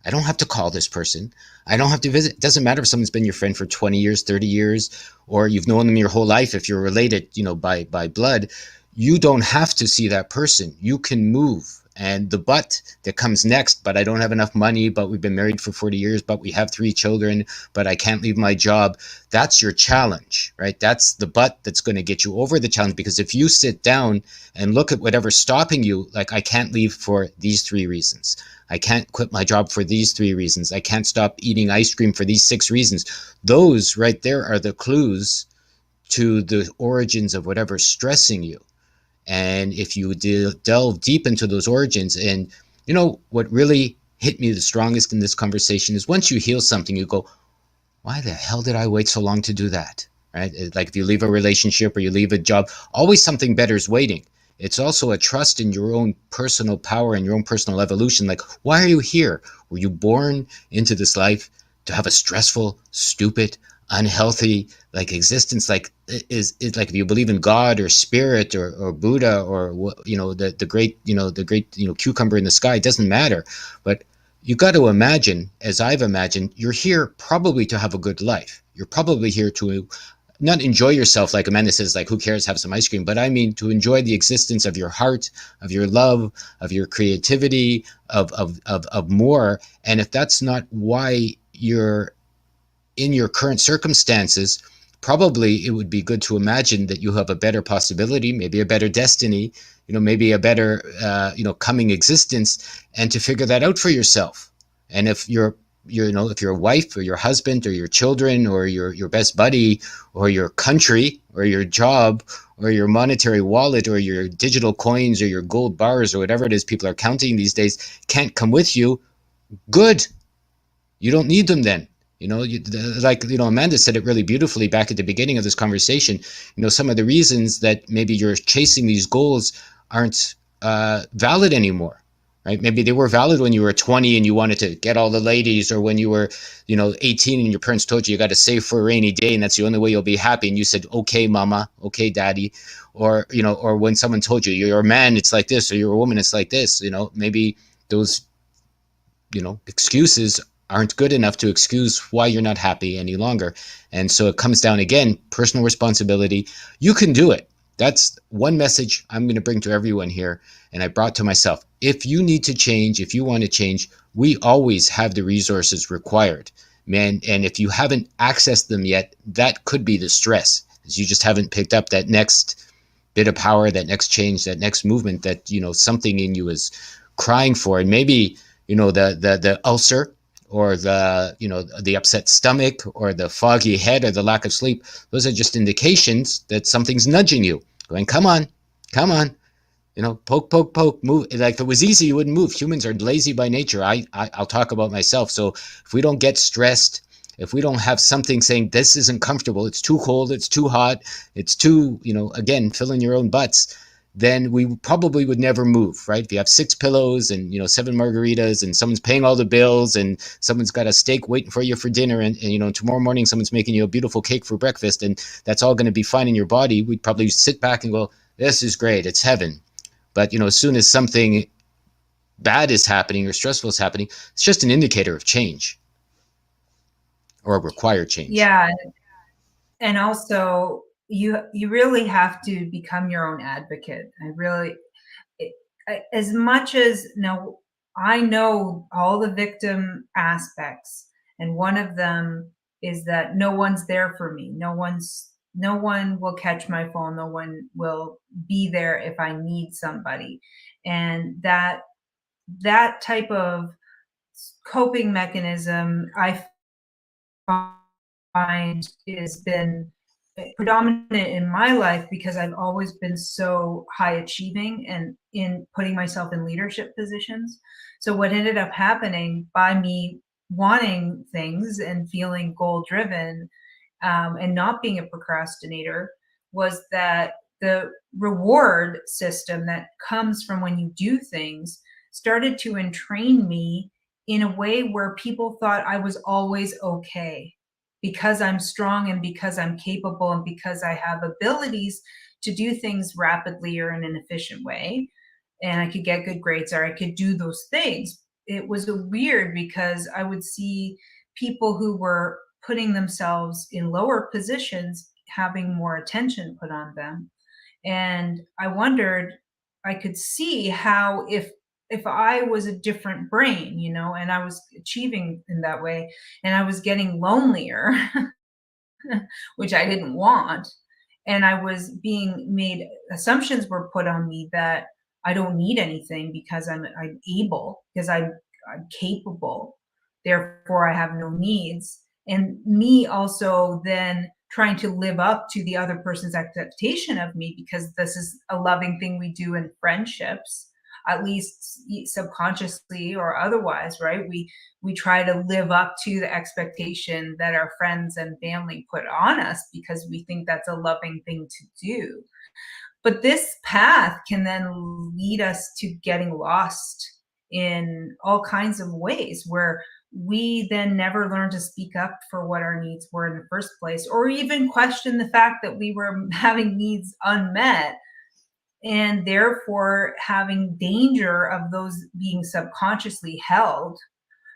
I don't have to call this person. I don't have to visit. It doesn't matter if someone's been your friend for 20 years, 30 years, or you've known them your whole life. If you're related, by blood, you don't have to see that person. You can move. And the but that comes next, but I don't have enough money, but we've been married for 40 years, but we have 3 children, but I can't leave my job. That's your challenge, right? That's the but that's going to get you over the challenge. Because if you sit down and look at whatever's stopping you, like I can't leave for these 3 reasons. I can't quit my job for these 3 reasons. I can't stop eating ice cream for these 6 reasons. Those right there are the clues to the origins of whatever's stressing you. And if you delve deep into those origins, and what really hit me the strongest in this conversation is once you heal something, you go, why the hell did I wait so long to do that? Right? Like if you leave a relationship or you leave a job, always something better is waiting. It's also a trust in your own personal power and your own personal evolution. Like, why are you here? Were you born into this life to have a stressful, stupid, unhealthy existence? Like, is like if you believe in God or spirit or Buddha or the great cucumber in the sky, it doesn't matter. But you got to imagine, as I've imagined, you're here probably to have a good life. You're probably here to not enjoy yourself, like Amanda says, like, who cares, have some ice cream, but I mean to enjoy the existence of your heart, of your love, of your creativity, of more. And if that's not why you're in your current circumstances, probably it would be good to imagine that you have a better possibility, maybe a better destiny, maybe a better, coming existence, and to figure that out for yourself. And if if your wife or your husband or your children or your best buddy or your country or your job or your monetary wallet or your digital coins or your gold bars or whatever it is people are counting these days can't come with you, good. You don't need them then. Amanda said it really beautifully back at the beginning of this conversation. Some of the reasons that maybe you're chasing these goals aren't valid anymore, right? Maybe they were valid when you were 20 and you wanted to get all the ladies, or when you were, 18 and your parents told you got to save for a rainy day and that's the only way you'll be happy. And you said, okay, mama, okay, daddy. Or when someone told you you're a man, it's like this, or you're a woman, it's like this. Maybe those excuses aren't good enough to excuse why you're not happy any longer. And so it comes down again, personal responsibility. You can do it. That's one message I'm going to bring to everyone here. And I brought to myself, if you need to change, if you want to change, we always have the resources required, man. And if you haven't accessed them yet, that could be the stress, is you just haven't picked up that next bit of power, that next change, that next movement that, something in you is crying for. And maybe, the ulcer, or the upset stomach, or the foggy head, or the lack of sleep, those are just indications that something's nudging you, going, come on, poke, poke, poke, move. Like, if it was easy, you wouldn't move. Humans are lazy by nature. I'll talk about myself. So if we don't get stressed, if we don't have something saying this isn't comfortable, it's too cold, it's too hot, it's too, again, fill in your own butts, then we probably would never move, right? If you have 6 pillows and, 7 margaritas, and someone's paying all the bills, and someone's got a steak waiting for you for dinner, and tomorrow morning someone's making you a beautiful cake for breakfast, and that's all going to be fine in your body, we'd probably sit back and go, this is great, it's heaven. But, as soon as something bad is happening or stressful is happening, it's just an indicator of change, or a required change. Yeah. And also, you really have to become your own advocate. As much as, I know all the victim aspects, and one of them is that no one's there for me. No one will catch my phone. No one will be there if I need somebody. And that type of coping mechanism, I find, has been predominant in my life because I've always been so high achieving and in putting myself in leadership positions. So what ended up happening, by me wanting things and feeling goal driven, and not being a procrastinator, was that the reward system that comes from when you do things started to entrain me in a way where people thought I was always okay because I'm strong and because I'm capable and because I have abilities to do things rapidly or in an efficient way. And I could get good grades or I could do those things. It was weird because I would see people who were putting themselves in lower positions having more attention put on them. And I wondered, I could see how if I was a different brain, you know, and I was achieving in that way and I was getting lonelier, which I didn't want. And I was being made assumptions were put on me that I don't need anything because I'm able, because I'm capable. Therefore, I have no needs. And me also then trying to live up to the other person's expectation of me because this is a loving thing we do in friendships, at least subconsciously or otherwise, right? We try to live up to the expectation that our friends and family put on us because we think that's a loving thing to do. But this path can then lead us to getting lost in all kinds of ways where we then never learn to speak up for what our needs were in the first place, or even question the fact that we were having needs unmet and therefore having danger of those being subconsciously held.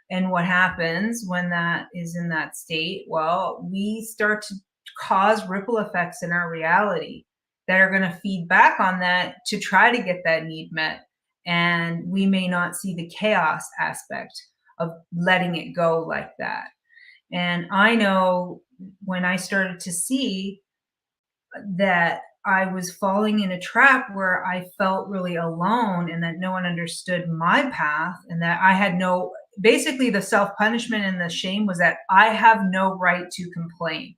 And what happens when that is in that state? Well, we start to cause ripple effects in our reality that are going to feed back on that to try to get that need met. And we may not see the chaos aspect of letting it go like that. And I know when I started to see that I was falling in a trap where I felt really alone and that no one understood my path and that I had no, basically the self-punishment and the shame was that I have no right to complain.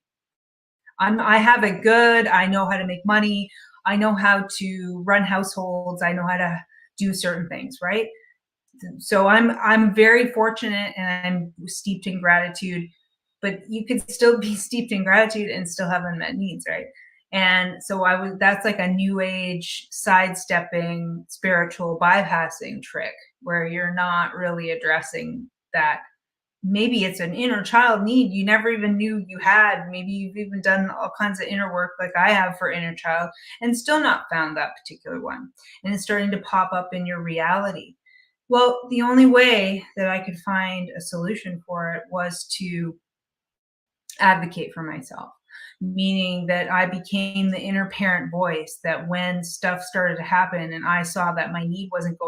I have it good. I know how to make money. I know how to run households. I know how to do certain things, right? So I'm very fortunate and I'm steeped in gratitude, but you could still be steeped in gratitude and still have unmet needs, right? And so that's like a new age sidestepping spiritual bypassing trick where you're not really addressing that. Maybe it's an inner child need you never even knew you had. Maybe you've even done all kinds of inner work like I have for inner child and still not found that particular one. And it's starting to pop up in your reality. Well, the only way that I could find a solution for it was to advocate for myself, meaning that I became the inner parent voice that when stuff started to happen and I saw that my need wasn't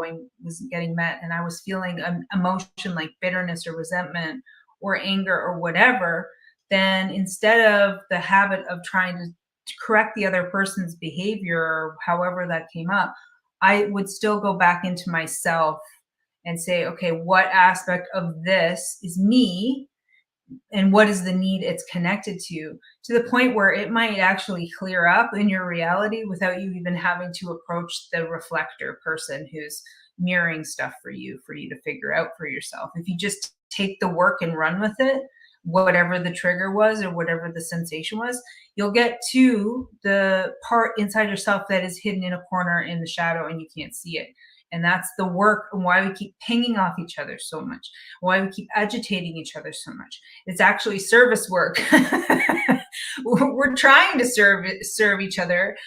getting met and I was feeling an emotion like bitterness or resentment or anger or whatever, then instead of the habit of trying to correct the other person's behavior or however that came up, I would still go back into myself and say, okay, what aspect of this is me and what is the need it's connected to the point where it might actually clear up in your reality without you even having to approach the reflector person who's mirroring stuff for you to figure out for yourself. If you just take the work and run with it, whatever the trigger was or whatever the sensation was, you'll get to the part inside yourself that is hidden in a corner in the shadow and you can't see it. And that's the work and why we keep pinging off each other so much, why we keep agitating each other so much. It's actually service work. We're trying to serve each other,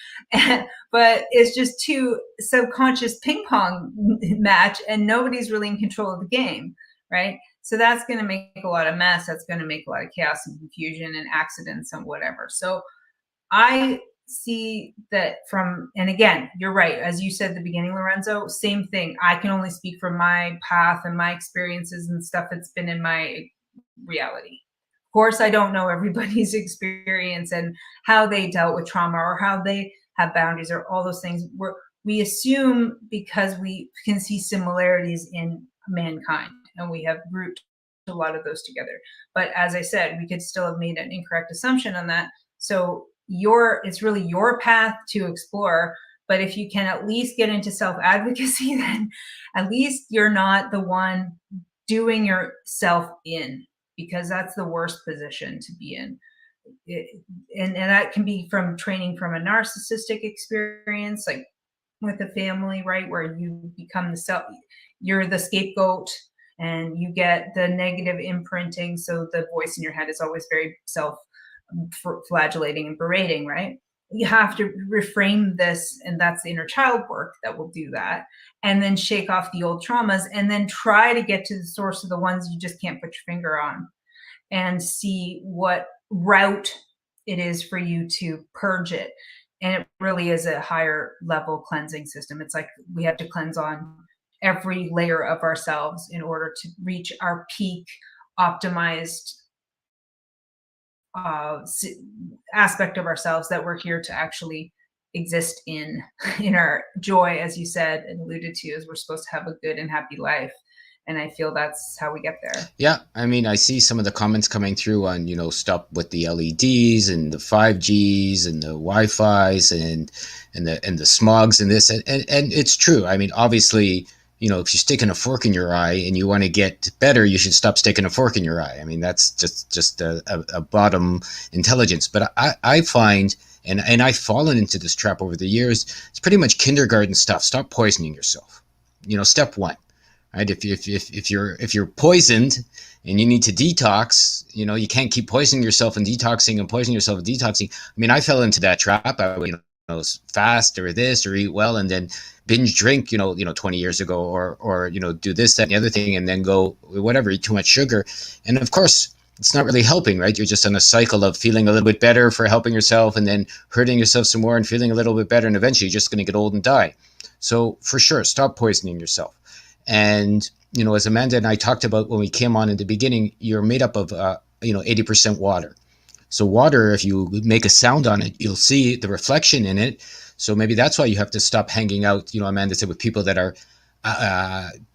but it's just too subconscious ping pong match, and nobody's really in control of the game, right? So that's going to make a lot of mess. That's going to make a lot of chaos and confusion and accidents and whatever. So I see that and again, you're right. As you said at the beginning, Lorenzo, same thing. I can only speak from my path and my experiences and stuff that's been in my reality. Of course, I don't know everybody's experience and how they dealt with trauma or how they have boundaries or all those things. We assume because we can see similarities in mankind and we have grouped a lot of those together. But as I said, we could still have made an incorrect assumption on that. So it's really your path to explore. But if you can at least get into self-advocacy, then at least you're not the one doing yourself in, because that's the worst position to be in. And that can be from training from a narcissistic experience, like with a family, right? Where you become you're the scapegoat and you get the negative imprinting. So the voice in your head is always very self flagellating and berating, right? You have to reframe this, and that's the inner child work that will do that. And then shake off the old traumas, and then try to get to the source of the ones you just can't put your finger on, and see what route it is for you to purge it. And it really is a higher level cleansing system. It's like we have to cleanse on every layer of ourselves in order to reach our peak optimized uh, aspect of ourselves that we're here to actually exist in our joy, as you said and alluded to, is we're supposed to have a good and happy life. And I feel that's how we get there. Yeah, I mean, I see some of the comments coming through on, stop with the LEDs and the 5Gs and the Wi-Fi's and the smogs and this, and it's true. I mean, obviously, if you're sticking a fork in your eye and you want to get better, you should stop sticking a fork in your eye. I mean, that's just a bottom intelligence. But I find, and I've fallen into this trap over the years, it's pretty much kindergarten stuff. Stop poisoning yourself. Step one. Right? If you're poisoned and you need to detox, you can't keep poisoning yourself and detoxing and poisoning yourself and detoxing. I mean, I fell into that trap. I would, fast or this or eat well and then binge drink, 20 years ago, or do this, that, and the other thing, and then go whatever, eat too much sugar. And of course, it's not really helping, right? You're just on a cycle of feeling a little bit better for helping yourself and then hurting yourself some more and feeling a little bit better. And eventually you're just going to get old and die. So for sure, stop poisoning yourself. And, as Amanda and I talked about when we came on in the beginning, you're made up of, 80% water. So water, if you make a sound on it, you'll see the reflection in it. So maybe that's why you have to stop hanging out, Amanda said, with people that are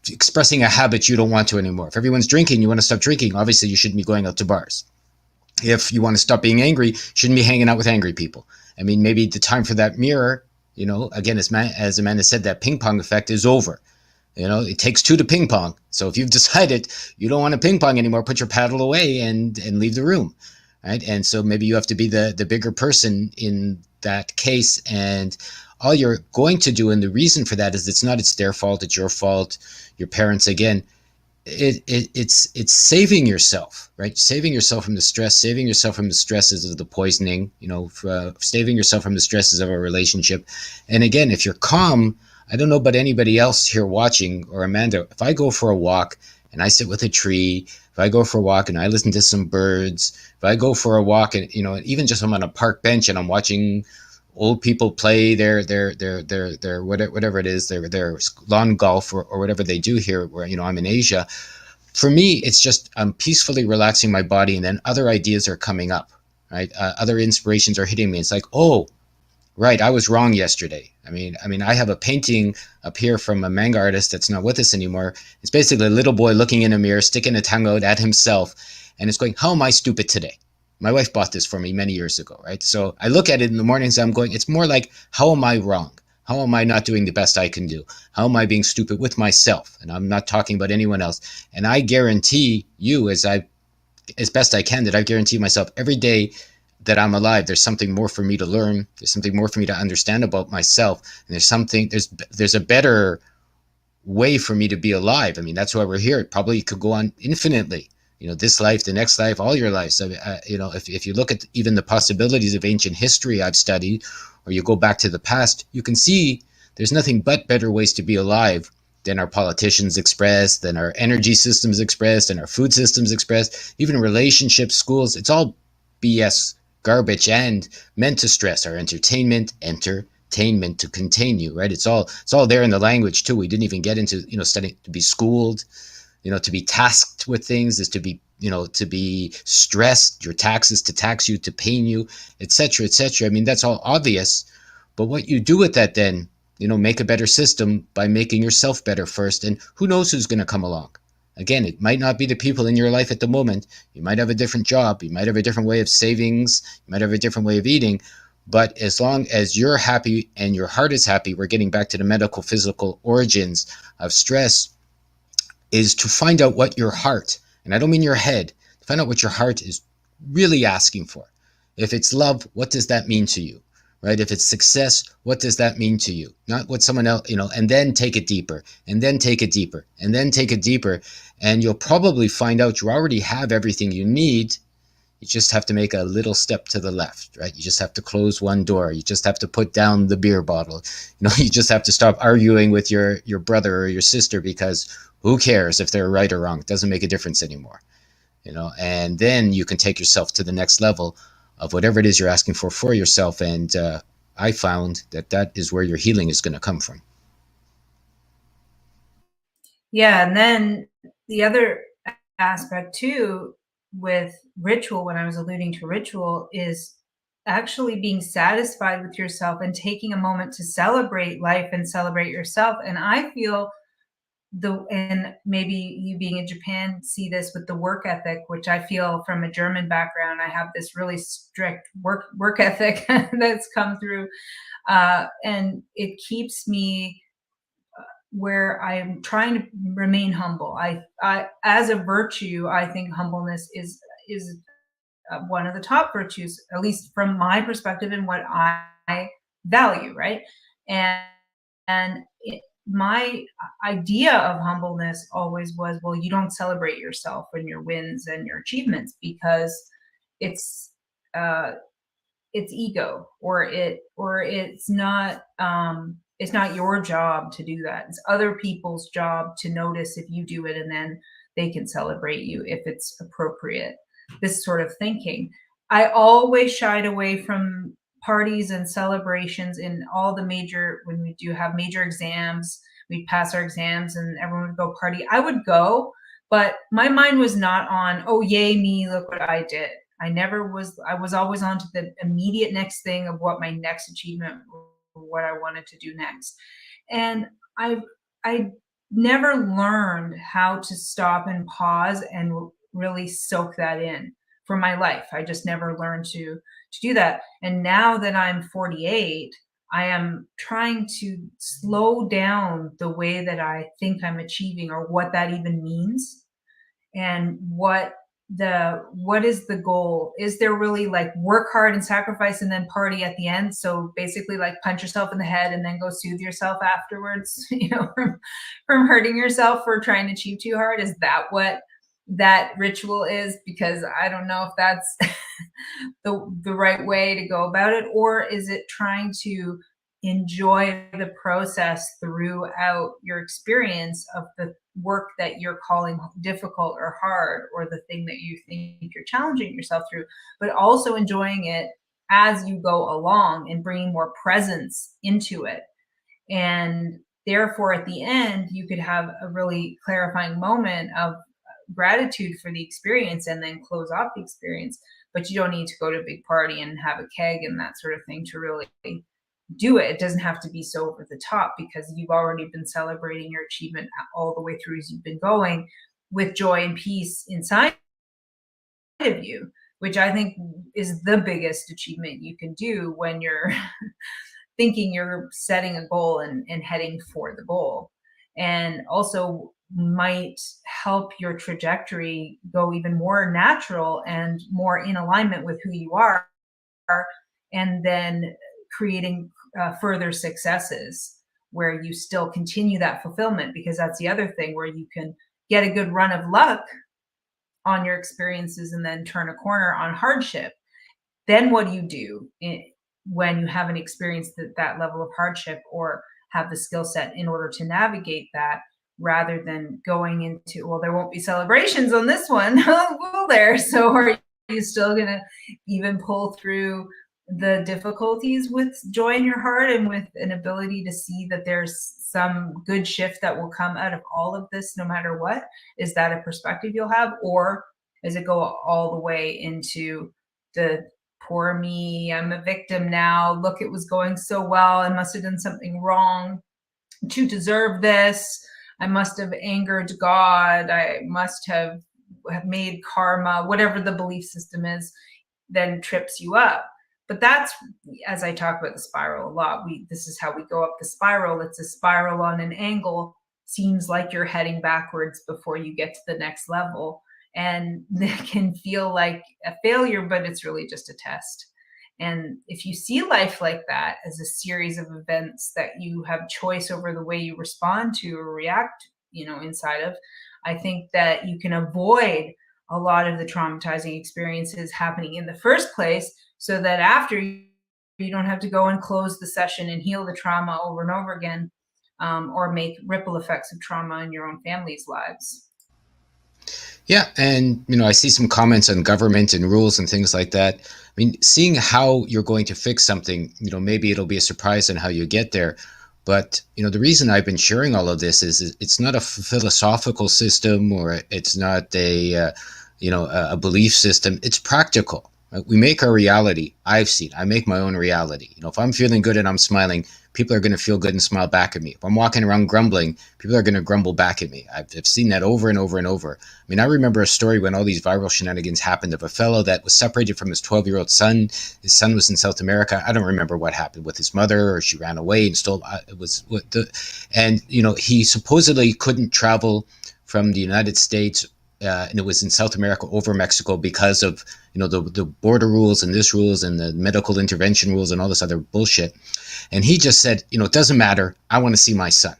expressing a habit you don't want to anymore. If everyone's drinking, you want to stop drinking. Obviously, you shouldn't be going out to bars. If you want to stop being angry, you shouldn't be hanging out with angry people. I mean, maybe the time for that mirror, again, as Amanda said, that ping pong effect is over. It takes two to ping pong. So if you've decided you don't want to ping pong anymore, put your paddle away and leave the room, right? And so maybe you have to be the bigger person in that case. And all you're going to do, and the reason for that is it's their fault, it's your fault, your parents, again, it's saving yourself, right? Saving yourself from the stress, saving yourself from the stresses of the poisoning, saving yourself from the stresses of a relationship. And again, if you're calm, I don't know about anybody else here watching, or Amanda, if I go for a walk and I sit with a tree, if I go for a walk and I listen to some birds, if I go for a walk and, even just I'm on a park bench and I'm watching old people play their whatever it is, their lawn golf or whatever they do here where, I'm in Asia. For me, it's just I'm peacefully relaxing my body, and then other ideas are coming up, right? Other inspirations are hitting me. It's like, oh, right, I was wrong yesterday. I mean, I have a painting up here from a manga artist that's not with us anymore. It's basically a little boy looking in a mirror, sticking a tongue out at himself, and it's going, how am I stupid today? My wife bought this for me many years ago, right? So I look at it in the mornings, I'm going, it's more like, how am I wrong? How am I not doing the best I can do? How am I being stupid with myself? And I'm not talking about anyone else. And I guarantee you, as best I can, that I guarantee myself every day that I'm alive, there's something more for me to learn. There's something more for me to understand about myself. And there's a better way for me to be alive. I mean, that's why we're here. It probably could go on infinitely. This life, the next life, all your lives. So, if you look at even the possibilities of ancient history I've studied, or you go back to the past, you can see there's nothing but better ways to be alive than our politicians express, than our energy systems expressed, and our food systems expressed, even relationships, schools. It's all BS, garbage, and meant to stress our entertainment to contain you, right? It's all there in the language too. We didn't even get into, studying to be schooled, to be tasked with things is to be, to be stressed, your taxes to tax you, to pain you, etc., etc. I mean, that's all obvious, but what you do with that then, make a better system by making yourself better first, and who knows who's going to come along. Again, it might not be the people in your life at the moment. You might have a different job. You might have a different way of savings. You might have a different way of eating. But as long as you're happy and your heart is happy, we're getting back to the medical, physical origins of stress, is to find out what your heart, and I don't mean your head, find out what your heart is really asking for. If it's love, what does that mean to you? right? If it's success, what does that mean to you? Not what someone else, and then take it deeper, and then take it deeper, and then take it deeper. And you'll probably find out you already have everything you need. You just have to make a little step to the left, right? You just have to close one door. You just have to put down the beer bottle. You just have to stop arguing with your brother or your sister, because who cares if they're right or wrong? It doesn't make a difference anymore. And then you can take yourself to the next level of whatever it is you're asking for yourself. And I found that is where your healing is going to come from. Yeah, and then the other aspect too with ritual, when I was alluding to ritual, is actually being satisfied with yourself and taking a moment to celebrate life and celebrate yourself. And I feel and maybe you being in Japan see this with the work ethic, which I feel from a German background, I have this really strict work ethic that's come through, and it keeps me where I'm trying to remain humble. I as a virtue, I think humbleness is one of the top virtues, at least from my perspective and what I value, right? And my idea of humbleness always was, well, you don't celebrate yourself and your wins and your achievements because it's uh, it's ego, or it's not your job to do that. It's other people's job to notice if you do it, and then they can celebrate you if it's appropriate. This sort of thinking. I always shied away from parties and celebrations in all the major, when we do have major exams, we'd pass our exams and everyone would go party. I would go, but my mind was not on, oh, yay, me, look what I did. I was always on to the immediate next thing of what my next achievement, what I wanted to do next. And I never learned how to stop and pause and really soak that in for my life. I just never learned to do that. And now that I'm 48, I am trying to slow down the way that I think I'm achieving, or what that even means, and what is the goal. Is there really like work hard and sacrifice and then party at the end, so basically like punch yourself in the head and then go soothe yourself afterwards, from hurting yourself for trying to achieve too hard? Is that what that ritual is? Because I don't know if that's the right way to go about it. Or is it trying to enjoy the process throughout your experience of the work that you're calling difficult or hard, or the thing that you think you're challenging yourself through, but also enjoying it as you go along and bringing more presence into it? And therefore, at the end, you could have a really clarifying moment of gratitude for the experience and then close off the experience. But you don't need to go to a big party and have a keg and that sort of thing to really do it. It doesn't have to be so over the top, because you've already been celebrating your achievement all the way through as you've been going, with joy and peace inside of you, which I think is the biggest achievement you can do when you're thinking you're setting a goal and heading for the goal. And also might help your trajectory go even more natural and more in alignment with who you are, and then creating further successes where you still continue that fulfillment. Because that's the other thing, where you can get a good run of luck on your experiences and then turn a corner on hardship. Then what do you do when you haven't experienced that level of hardship, or have the skill set in order to navigate that, rather than going into, well, there won't be celebrations on this one. Will there? So are you still going to even pull through the difficulties with joy in your heart, and with an ability to see that there's some good shift that will come out of all of this, no matter what? Is that a perspective you'll have? Or does it go all the way into the poor me, I'm a victim now, look, it was going so well, I must have done something wrong to deserve this, I must have angered God, I must have made karma, whatever the belief system is, then trips you up. But that's, as I talk about the spiral a lot, this is how we go up the spiral. It's a spiral on an angle. Seems like you're heading backwards before you get to the next level. And it can feel like a failure, but it's really just a test. And if you see life like that, as a series of events that you have choice over the way you respond to or react, inside of, I think that you can avoid a lot of the traumatizing experiences happening in the first place, so that after you don't have to go and close the session and heal the trauma over and over again, or make ripple effects of trauma in your own family's lives. Yeah, and I see some comments on government and rules and things like that. I mean, seeing how you're going to fix something, maybe it'll be a surprise on how you get there. But the reason I've been sharing all of this is it's not a philosophical system, or it's not a belief system. It's practical. Right? We make our reality. I make my own reality. If I'm feeling good and I'm smiling, people are going to feel good and smile back at me. If I'm walking around grumbling, people are going to grumble back at me. I've seen that over and over and over. I mean, I remember a story when all these viral shenanigans happened of a fellow that was separated from his 12-year-old son. His son was in South America. I don't remember what happened with his mother, or she ran away and stole. It was what the, and he supposedly couldn't travel from the United States, and it was in South America over Mexico because of the border rules and this rules and the medical intervention rules and all this other bullshit. And he just said, it doesn't matter. I want to see my son.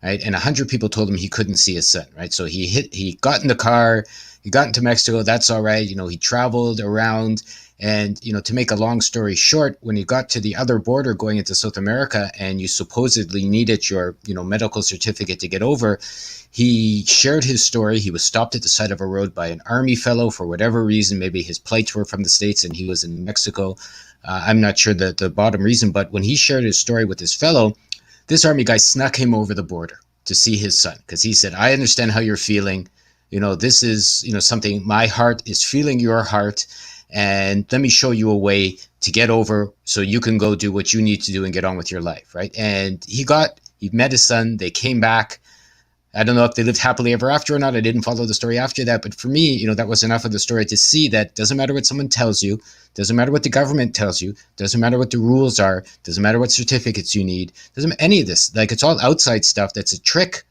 Right. And 100 people told him he couldn't see his son. Right. So he got in the car. He got into Mexico. That's all right. He traveled around. And, to make a long story short, when he got to the other border going into South America, and you supposedly needed your, medical certificate to get over, he shared his story. He was stopped at the side of a road by an army fellow for whatever reason. Maybe his plates were from the States and he was in Mexico. I'm not sure the bottom reason, but when he shared his story with his fellow, this army guy snuck him over the border to see his son, because he said, I understand how you're feeling. This is, something, my heart is feeling your heart. And let me show you a way to get over so you can go do what you need to do and get on with your life. Right. And he met his son. They came back. I don't know if they lived happily ever after or not. I didn't follow the story after that. But for me, that was enough of the story to see that doesn't matter what someone tells you, doesn't matter what the government tells you, doesn't matter what the rules are, doesn't matter what certificates you need, doesn't any of this. Like, it's all outside stuff that's a trick,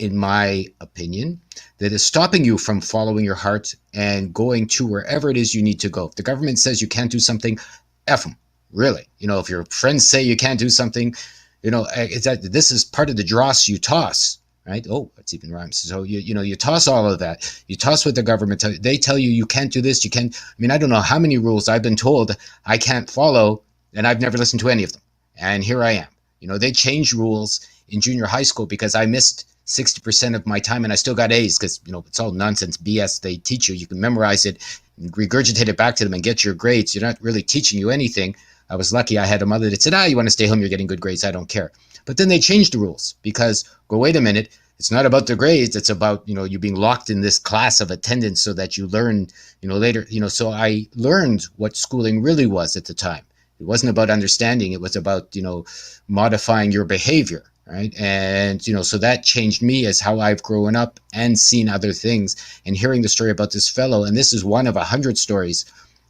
in my opinion, that is stopping you from following your heart and going to wherever it is you need to go. If the government says you can't do something, F them, really. If your friends say you can't do something, it's that this is part of the dross you toss. Right? Oh, it's even rhymes. So you toss all of that. You toss what the government they tell you. You can't do this. You can't. I mean, I don't know how many rules I've been told I can't follow, and I've never listened to any of them. And here I am. They changed rules in junior high school because I missed 60% of my time, and I still got A's because it's all nonsense BS they teach you. You can memorize it, and regurgitate it back to them, and get your grades. You're not really teaching you anything. I was lucky. I had a mother that said, you want to stay home, you're getting good grades, I don't care. But then they changed the rules because, wait a minute, it's not about the grades. It's about, you being locked in this class of attendance so that you learn, later, so I learned what schooling really was at the time. It wasn't about understanding. It was about, modifying your behavior. Right. And, so that changed me as how I've grown up and seen other things, and hearing the story about this fellow. And this is one of 100 stories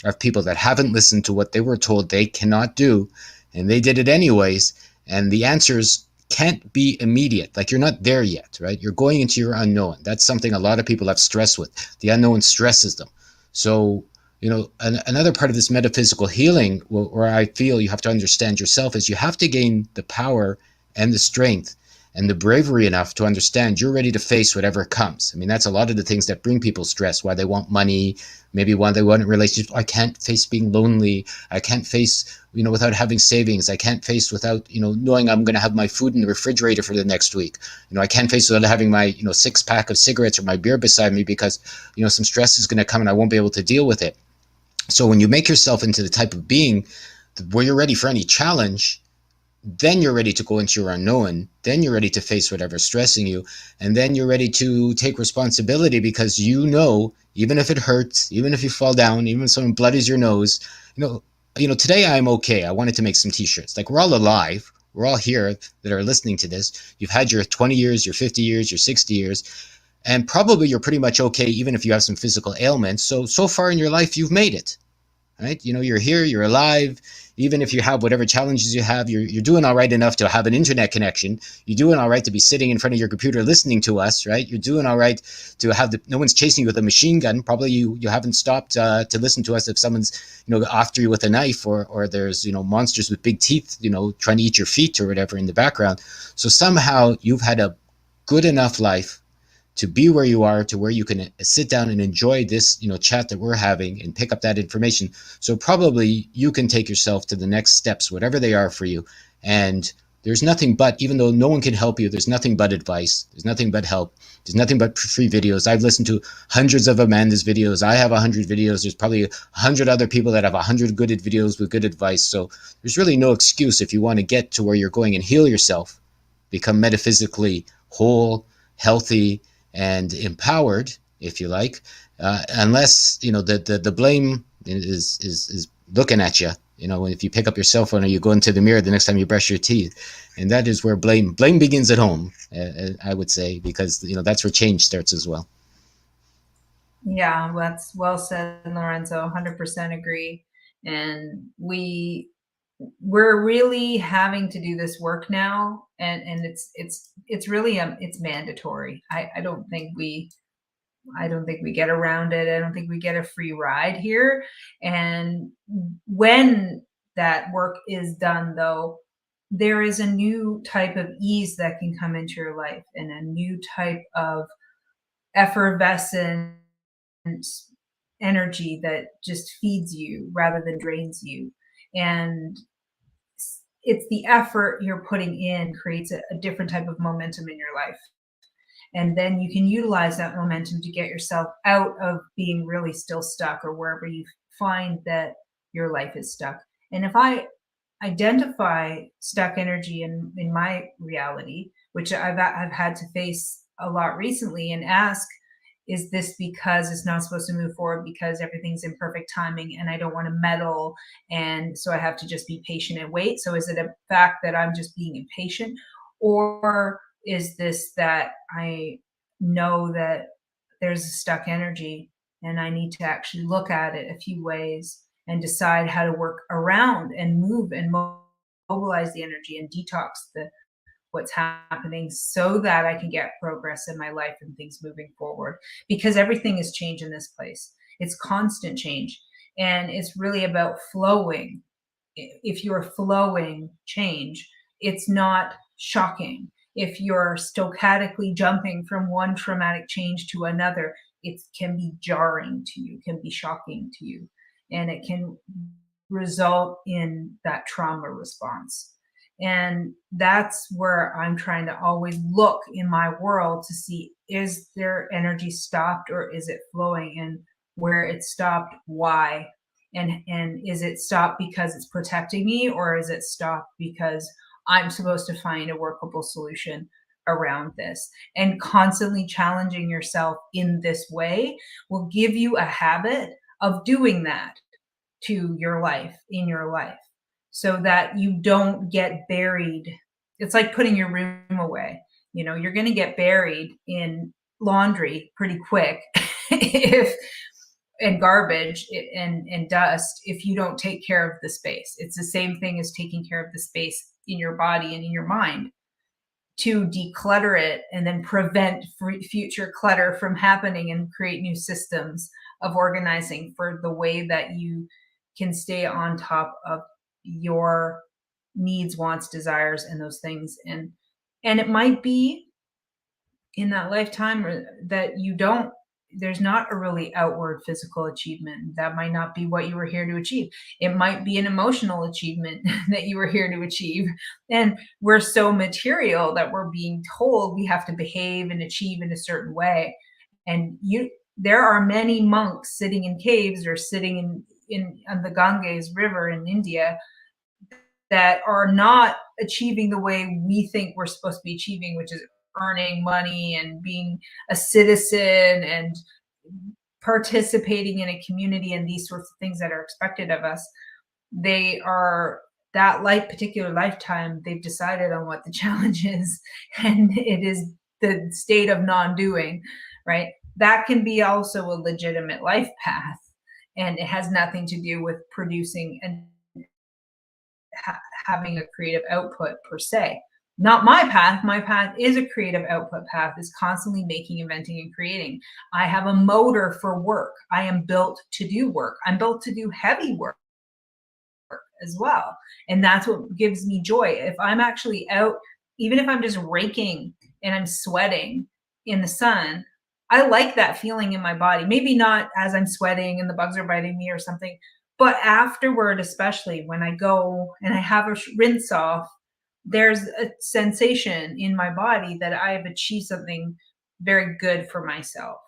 of people that haven't listened to what they were told they cannot do, and they did it anyways. And the answers can't be immediate. Like, you're not there yet, right? You're going into your unknown. That's something a lot of people have stress with. The unknown stresses them. So, another part of this metaphysical healing, where I feel you have to understand yourself, is you have to gain the power and the strength and the bravery enough to understand you're ready to face whatever comes. I mean, that's a lot of the things that bring people stress, why they want money, maybe why they want relationships. I can't face being lonely. I can't face, without having savings. I can't face without, knowing I'm going to have my food in the refrigerator for the next week. I can't face without having my, 6-pack of cigarettes or my beer beside me because, some stress is going to come and I won't be able to deal with it. So when you make yourself into the type of being where you're ready for any challenge, then you're ready to go into your unknown. Then you're ready to face whatever's stressing you. And then you're ready to take responsibility because even if it hurts, even if you fall down, even if someone bloodies your nose, today I'm okay. I wanted to make some t-shirts. Like, we're all alive. We're all here that are listening to this. You've had your 20 years, your 50 years, your 60 years, and probably you're pretty much okay, even if you have some physical ailments. So far in your life, you've made it. Right? You're here, you're alive, even if you have whatever challenges you have, you're doing all right enough to have an internet connection. You're doing all right to be sitting in front of your computer listening to us, right? You're doing all right to have no one's chasing you with a machine gun. Probably you haven't stopped to listen to us if someone's after you with a knife, or there's monsters with big teeth trying to eat your feet or whatever in the background. So somehow you've had a good enough life to be where you are, to where you can sit down and enjoy this chat that we're having and pick up that information. So probably you can take yourself to the next steps, whatever they are for you. And there's nothing but, even though no one can help you, there's nothing but advice, there's nothing but help, there's nothing but free videos. I've listened to hundreds of Amanda's videos. I have 100 videos. There's probably 100 other people that have 100 good videos with good advice. So there's really no excuse if you want to get to where you're going and heal yourself, become metaphysically whole, healthy, and empowered, if you like, unless the blame is looking at you. If you pick up your cell phone or you go into the mirror the next time you brush your teeth, and that is where blame begins at home. I would say, because that's where change starts as well. Yeah, that's well said, Lorenzo. 100% agree. And we're really having to do this work now, and it's really it's mandatory. I don't think we get around it. I don't think we get a free ride here. And when that work is done, though, there is a new type of ease that can come into your life, and a new type of effervescent energy that just feeds you rather than drains you. And it's the effort you're putting in creates a different type of momentum in your life. And then you can utilize that momentum to get yourself out of being really still stuck, or wherever you find that your life is stuck. And if I identify stuck energy in my reality, which I've had to face a lot recently, and ask, is this because it's not supposed to move forward because everything's in perfect timing and I don't want to meddle, and so I have to just be patient and wait? So is it a fact that I'm just being impatient, or is this that I know that there's a stuck energy and I need to actually look at it a few ways and decide how to work around and move and mobilize the energy and detox the what's happening, so that I can get progress in my life and things moving forward? Because everything is change in this place. It's constant change. And it's really about flowing. If you're flowing change, it's not shocking. If you're stochastically jumping from one traumatic change to another, it can be jarring to you, can be shocking to you, and it can result in that trauma response. And that's where I'm trying to always look in my world to see, is there energy stopped or is it flowing? And where it stopped, why? And is it stopped because it's protecting me, or is it stopped because I'm supposed to find a workable solution around this? And constantly challenging yourself in this way will give you a habit of doing that to your life, in your life, so that you don't get buried. It's like putting your room away. You're going to get buried in laundry pretty quick if and garbage and dust if you don't take care of the space. It's the same thing as taking care of the space in your body and in your mind, to declutter it and then prevent future clutter from happening, and create new systems of organizing for the way that you can stay on top of your needs, wants, desires, and those things. And it might be in that lifetime that there's not a really outward physical achievement. That might not be what you were here to achieve. It might be an emotional achievement that you were here to achieve. And we're so material that we're being told we have to behave and achieve in a certain way. And there are many monks sitting in caves, or sitting on the Ganges River in India, that are not achieving the way we think we're supposed to be achieving, which is earning money and being a citizen and participating in a community and these sorts of things that are expected of us. They are that particular lifetime, they've decided on what the challenge is, and it is the state of non-doing, right? That can be also a legitimate life path, and it has nothing to do with producing an having a creative output per se. Not my path. My path is a creative output path, is constantly making, inventing, and creating. I have a motor for work. I am built to do work. I'm built to do heavy work as well. And that's what gives me joy. If I'm actually out, even if I'm just raking and I'm sweating in the sun, I like that feeling in my body. Maybe not as I'm sweating and the bugs are biting me or something, but afterward, especially when I go and I have a rinse off, there's a sensation in my body that I have achieved something very good for myself.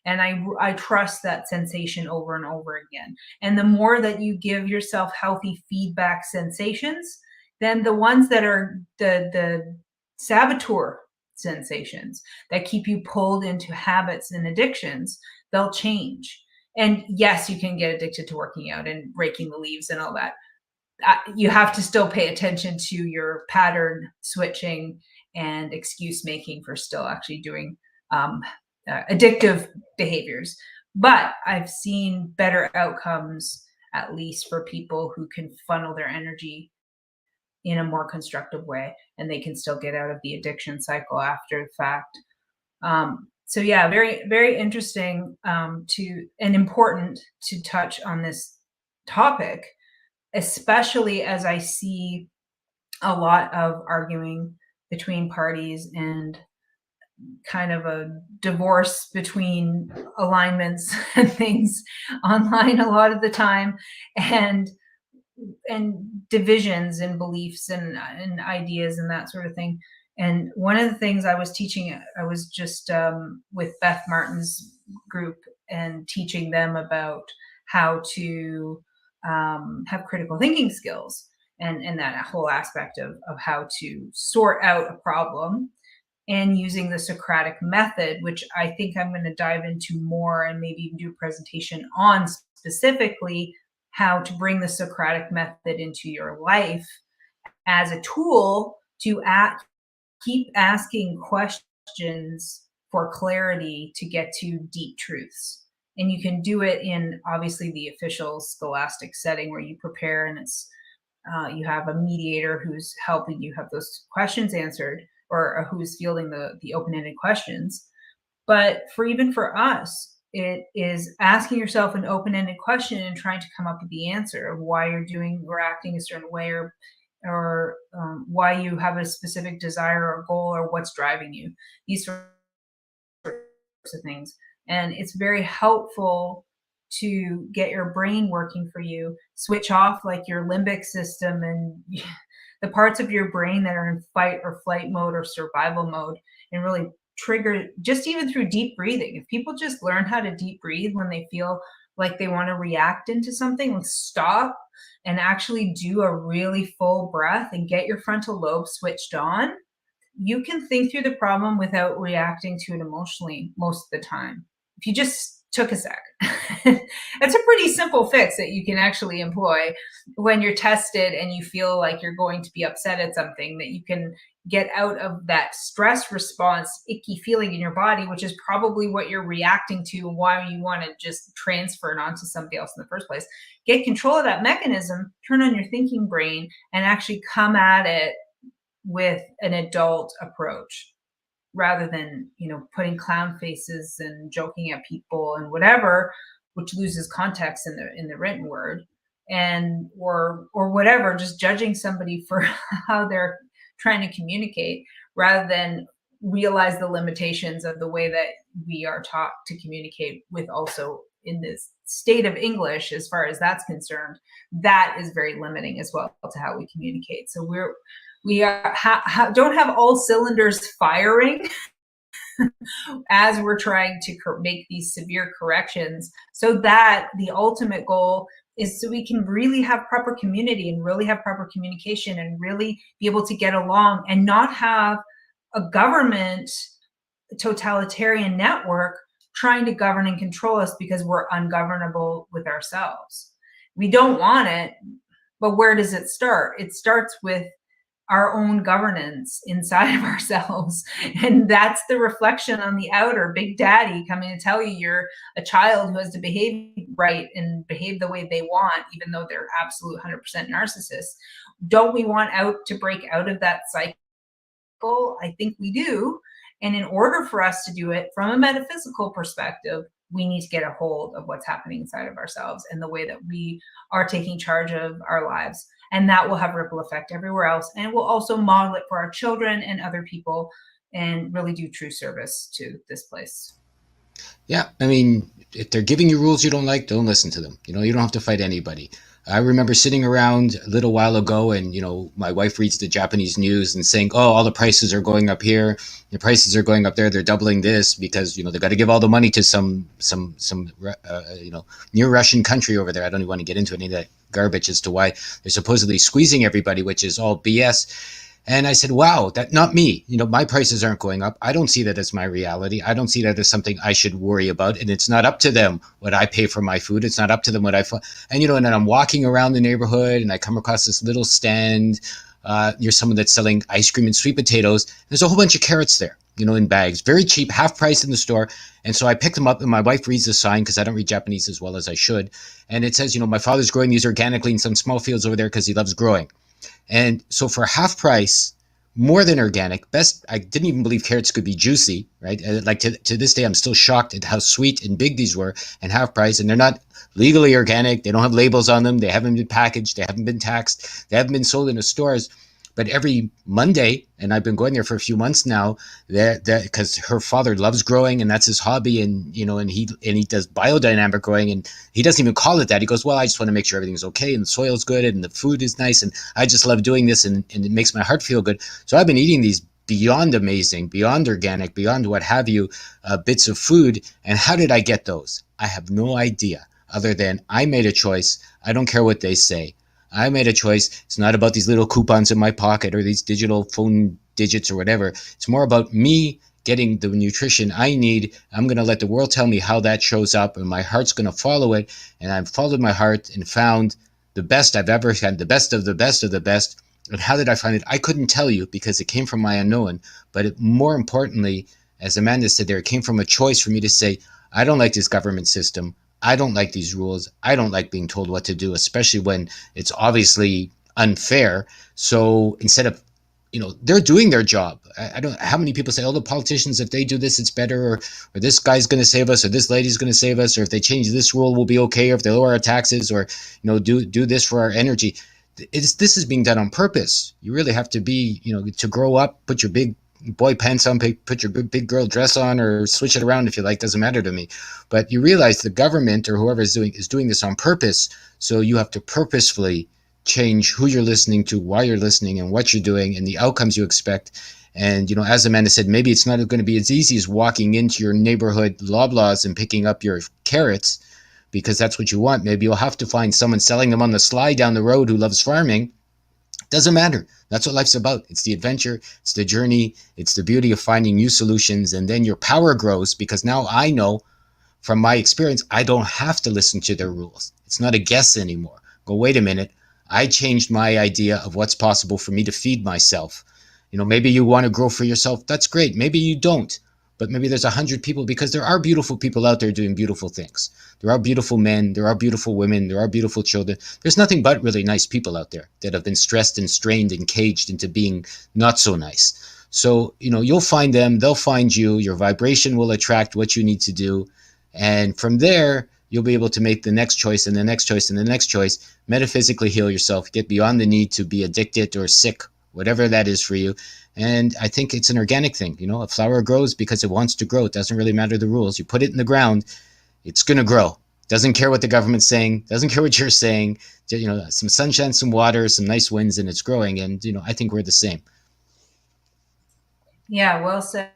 And I trust that sensation over and over again. And the more that you give yourself healthy feedback sensations, then the ones that are the saboteur sensations that keep you pulled into habits and addictions, they'll change. And yes, you can get addicted to working out and raking the leaves and all that. You have to still pay attention to your pattern switching and excuse making for still actually doing addictive behaviors. But I've seen better outcomes, at least for people who can funnel their energy in a more constructive way, and they can still get out of the addiction cycle after the fact. So yeah, very, very interesting and important to touch on this topic, especially as I see a lot of arguing between parties and kind of a divorce between alignments and things online a lot of the time, and divisions and beliefs and ideas and that sort of thing. And one of the things I was teaching, I was just with Beth Martin's group and teaching them about how to have critical thinking skills, and that whole aspect of how to sort out a problem, and using the Socratic method, which I think I'm going to dive into more and maybe even do a presentation on, specifically how to bring the Socratic method into your life as a tool to keep asking questions for clarity to get to deep truths. And you can do it in obviously the official scholastic setting where you prepare, and it's you have a mediator who's helping you have those questions answered, or who's fielding the open-ended questions. But even for us, it is asking yourself an open-ended question and trying to come up with the answer of why you're doing or acting a certain way, or why you have a specific desire or goal, or what's driving you. These sorts of things. And it's very helpful to get your brain working for you, switch off like your limbic system and the parts of your brain that are in fight or flight mode or survival mode, and really trigger, just even through deep breathing. If people just learn how to deep breathe when they feel like they want to react into something, like stop and actually do a really full breath and get your frontal lobe switched on, you can think through the problem without reacting to it emotionally most of the time. If you just took a sec. That's a pretty simple fix that you can actually employ when you're tested and you feel like you're going to be upset at something, that you can get out of that stress response, icky feeling in your body, which is probably what you're reacting to and why you want to just transfer it onto somebody else in the first place. Get control of that mechanism, turn on your thinking brain, and actually come at it with an adult approach, rather than, putting clown faces and joking at people and whatever, which loses context in the written word, and or whatever, just judging somebody for how they're trying to communicate, rather than realize the limitations of the way that we are taught to communicate with, also in this state of English, as far as that's concerned, that is very limiting as well to how we communicate. So we don't have all cylinders firing as we're trying to make these severe corrections, so that the ultimate goal is so we can really have proper community and really have proper communication and really be able to get along, and not have a government totalitarian network trying to govern and control us because we're ungovernable with ourselves. We don't want it, but where does it start? It starts with our own governance inside of ourselves. And that's the reflection on the outer, Big Daddy coming to tell you you're a child who has to behave right and behave the way they want, even though they're absolute 100% narcissists. don't we want out to break out of that cycle? I think we do. And in order for us to do it from a metaphysical perspective, we need to get a hold of what's happening inside of ourselves and the way that we are taking charge of our lives. And that will have ripple effect everywhere else. And we'll also model it for our children and other people and really do true service to this place. Yeah, I mean, if they're giving you rules you don't like, don't listen to them. You know, you don't have to fight anybody. I remember sitting around a little while ago, and my wife reads the Japanese news and saying, "Oh, all the prices are going up here. The prices are going up there. They're doubling this because they got to give all the money to some near Russian country over there." I don't even want to get into any of that garbage as to why they're supposedly squeezing everybody, which is all BS. And I said, wow, that not me. My prices aren't going up. I don't see that as my reality. I don't see that as something I should worry about. And it's not up to them what I pay for my food. It's not up to them what and and then I'm walking around the neighborhood and I come across this little stand near someone that's selling ice cream and sweet potatoes. There's a whole bunch of carrots there, in bags, very cheap, half price in the store. And so I picked them up and my wife reads the sign because I don't read Japanese as well as I should. And it says, my father's growing these organically in some small fields over there because he loves growing. And so for half price, more than organic, best, I didn't even believe carrots could be juicy, right? Like to this day, I'm still shocked at how sweet and big these were and half price. And they're not legally organic. They don't have labels on them. They haven't been packaged. They haven't been taxed. They haven't been sold in the stores. But every Monday, and I've been going there for a few months now, that because her father loves growing and that's his hobby, and he does biodynamic growing, and he doesn't even call it that. He goes, well, I just want to make sure everything's okay and the soil's good and the food is nice, and I just love doing this, and it makes my heart feel good. So I've been eating these beyond amazing, beyond organic, beyond what have you, bits of food. And how did I get those? I have no idea, other than I made a choice. I don't care what they say. I made a choice. It's not about these little coupons in my pocket or these digital phone digits or whatever. It's more about me getting the nutrition I need. I'm going to let the world tell me how that shows up, and my heart's going to follow it. And I've followed my heart and found the best I've ever had, the best of the best of the best. And how did I find it? I couldn't tell you because it came from my unknown. But more importantly, as Amanda said there, it came from a choice for me to say, I don't like this government system. I don't like these rules. I don't like being told what to do, especially when it's obviously unfair. So instead of, they're doing their job. I don't, how many people say, oh, the politicians, if they do this, it's better, or this guy's going to save us, or this lady's going to save us, or if they change this rule, we'll be okay, or if they lower our taxes, or, do this for our energy. This is being done on purpose. You really have to be, to grow up, put your big boy pants on, put your big girl dress on, or switch it around if you like, doesn't matter to me. But you realize the government or whoever is doing this on purpose. So you have to purposefully change who you're listening to, why you're listening, and what you're doing, and the outcomes you expect. And, as Amanda said, maybe it's not going to be as easy as walking into your neighborhood Loblaws and picking up your carrots because that's what you want. Maybe you'll have to find someone selling them on the sly down the road who loves farming. Doesn't matter. That's what life's about. It's the adventure. It's the journey. It's the beauty of finding new solutions. And then your power grows because now I know from my experience, I don't have to listen to their rules. It's not a guess anymore. Go, wait a minute. I changed my idea of what's possible for me to feed myself. Maybe you want to grow for yourself. That's great. Maybe you don't. But maybe there's 100 people, because there are beautiful people out there doing beautiful things. There are beautiful men. There are beautiful women. There are beautiful children. There's nothing but really nice people out there that have been stressed and strained and caged into being not so nice. So, you'll find them. They'll find you. Your vibration will attract what you need to do. And from there, you'll be able to make the next choice and the next choice and the next choice. Metaphysically heal yourself. Get beyond the need to be addicted or sick, whatever that is for you. And I think it's an organic thing. A flower grows because it wants to grow. It doesn't really matter the rules. You put it in the ground, it's going to grow. Doesn't care what the government's saying. Doesn't care what you're saying. Some sunshine, some water, some nice winds, and it's growing. And, I think we're the same. Yeah, well said,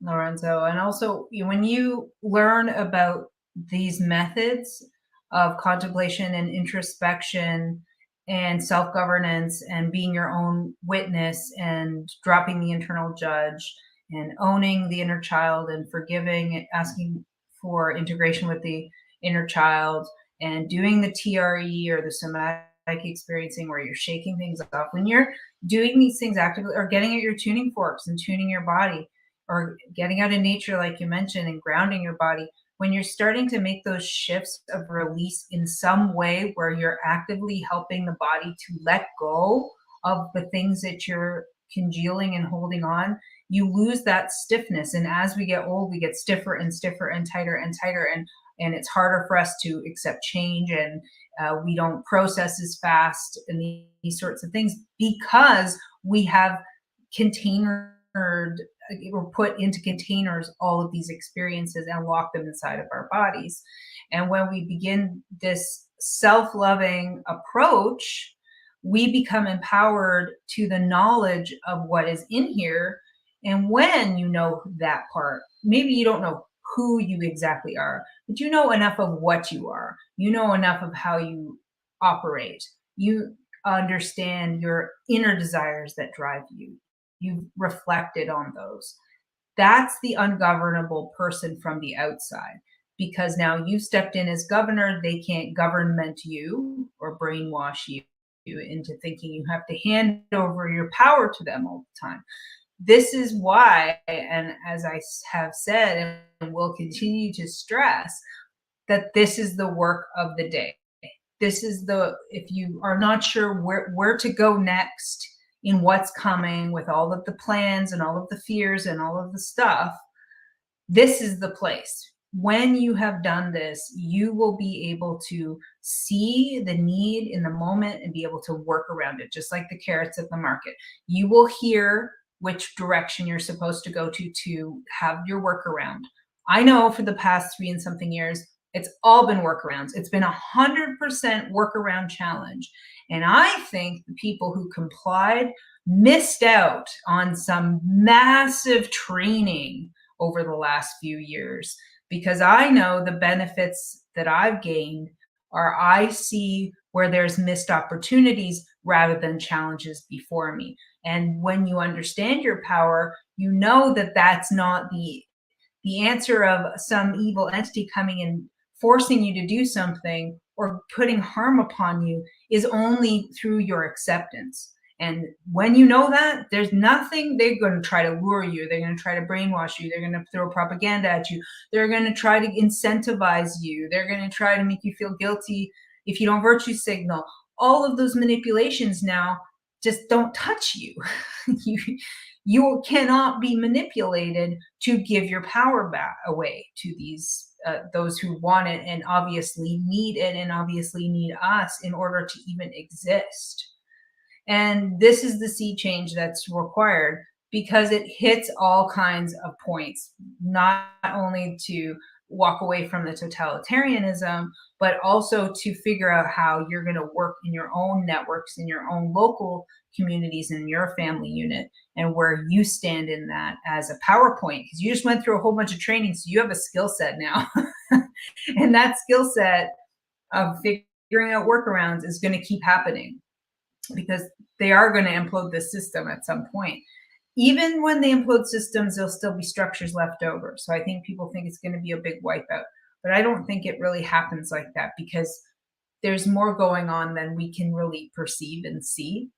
Lorenzo. And also, when you learn about these methods of contemplation and introspection and self-governance and being your own witness and dropping the internal judge and owning the inner child and forgiving, asking for integration with the inner child and doing the TRE or the somatic experiencing where you're shaking things off, when you're doing these things actively, or getting at your tuning forks and tuning your body, or getting out in nature like you mentioned and grounding your body, when you're starting to make those shifts of release in some way where you're actively helping the body to let go of the things that you're congealing and holding on, you lose that stiffness. And as we get old, we get stiffer and stiffer and tighter, and it's harder for us to accept change, and we don't process as fast, and these sorts of things, because we have containered or put into containers all of these experiences and lock them inside of our bodies. And when we begin this self-loving approach, we become empowered to the knowledge of what is in here. And when you know that part, maybe you don't know who you exactly are, but you know enough of what you are. You know enough of how you operate. You understand your inner desires that drive you. You've reflected on those. That's the ungovernable person from the outside, because now you've stepped in as governor. They can't government you or brainwash you into thinking you have to hand over your power to them all the time. This is why, and as I have said and will continue to stress, that this is the work of the day. This is if you are not sure where to go next in what's coming with all of the plans and all of the fears and all of the stuff, this is the place. When you have done this, you will be able to see the need in the moment and be able to work around it, just like the carrots at the market. You will hear which direction you're supposed to go to have your workaround. I know for the past 3 and something years, it's all been workarounds. It's been 100% workaround challenge. And I think the people who complied missed out on some massive training over the last few years, because I know the benefits that I've gained are I see where there's missed opportunities rather than challenges before me. And when you understand your power, you know that that's not the answer of some evil entity coming and forcing you to do something or putting harm upon you, is only through your acceptance. And when you know that, there's nothing, they're going to try to lure you. They're going to try to brainwash you. They're going to throw propaganda at you. They're going to try to incentivize you. They're going to try to make you feel guilty if you don't virtue signal. All of those manipulations now just don't touch you. You cannot be manipulated to give your power back away to those who want it and obviously need it and obviously need us in order to even exist. And this is the sea change that's required, because it hits all kinds of points, not only to walk away from the totalitarianism, but also to figure out how you're going to work in your own networks, in your own local communities, in your family unit, and where you stand in that as a PowerPoint, because you just went through a whole bunch of training. So you have a skill set now. And that skill set of figuring out workarounds is going to keep happening, because they are going to implode this system at some point. Even when they implode systems, there'll still be structures left over. So I think people think it's going to be a big wipeout, but I don't think it really happens like that, because there's more going on than we can really perceive and see.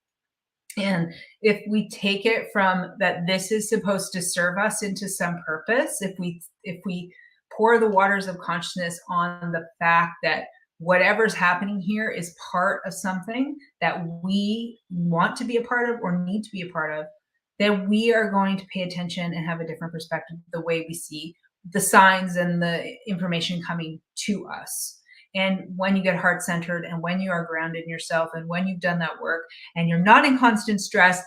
And if we take it from that this is supposed to serve us into some purpose, if we pour the waters of consciousness on the fact that whatever's happening here is part of something that we want to be a part of or need to be a part of, then we are going to pay attention and have a different perspective the way we see the signs and the information coming to us. And when you get heart-centered and when you are grounded in yourself and when you've done that work and you're not in constant stress,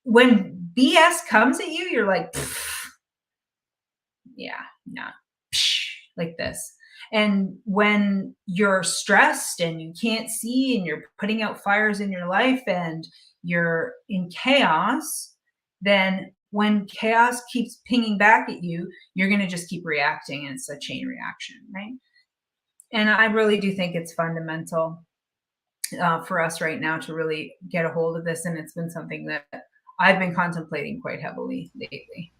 when BS comes at you, you're like, yeah, nah, like this. And when you're stressed and you can't see and you're putting out fires in your life and you're in chaos, then when chaos keeps pinging back at you, you're going to just keep reacting, and it's a chain reaction, right? And I really do think it's fundamental for us right now to really get a hold of this. And it's been something that I've been contemplating quite heavily lately.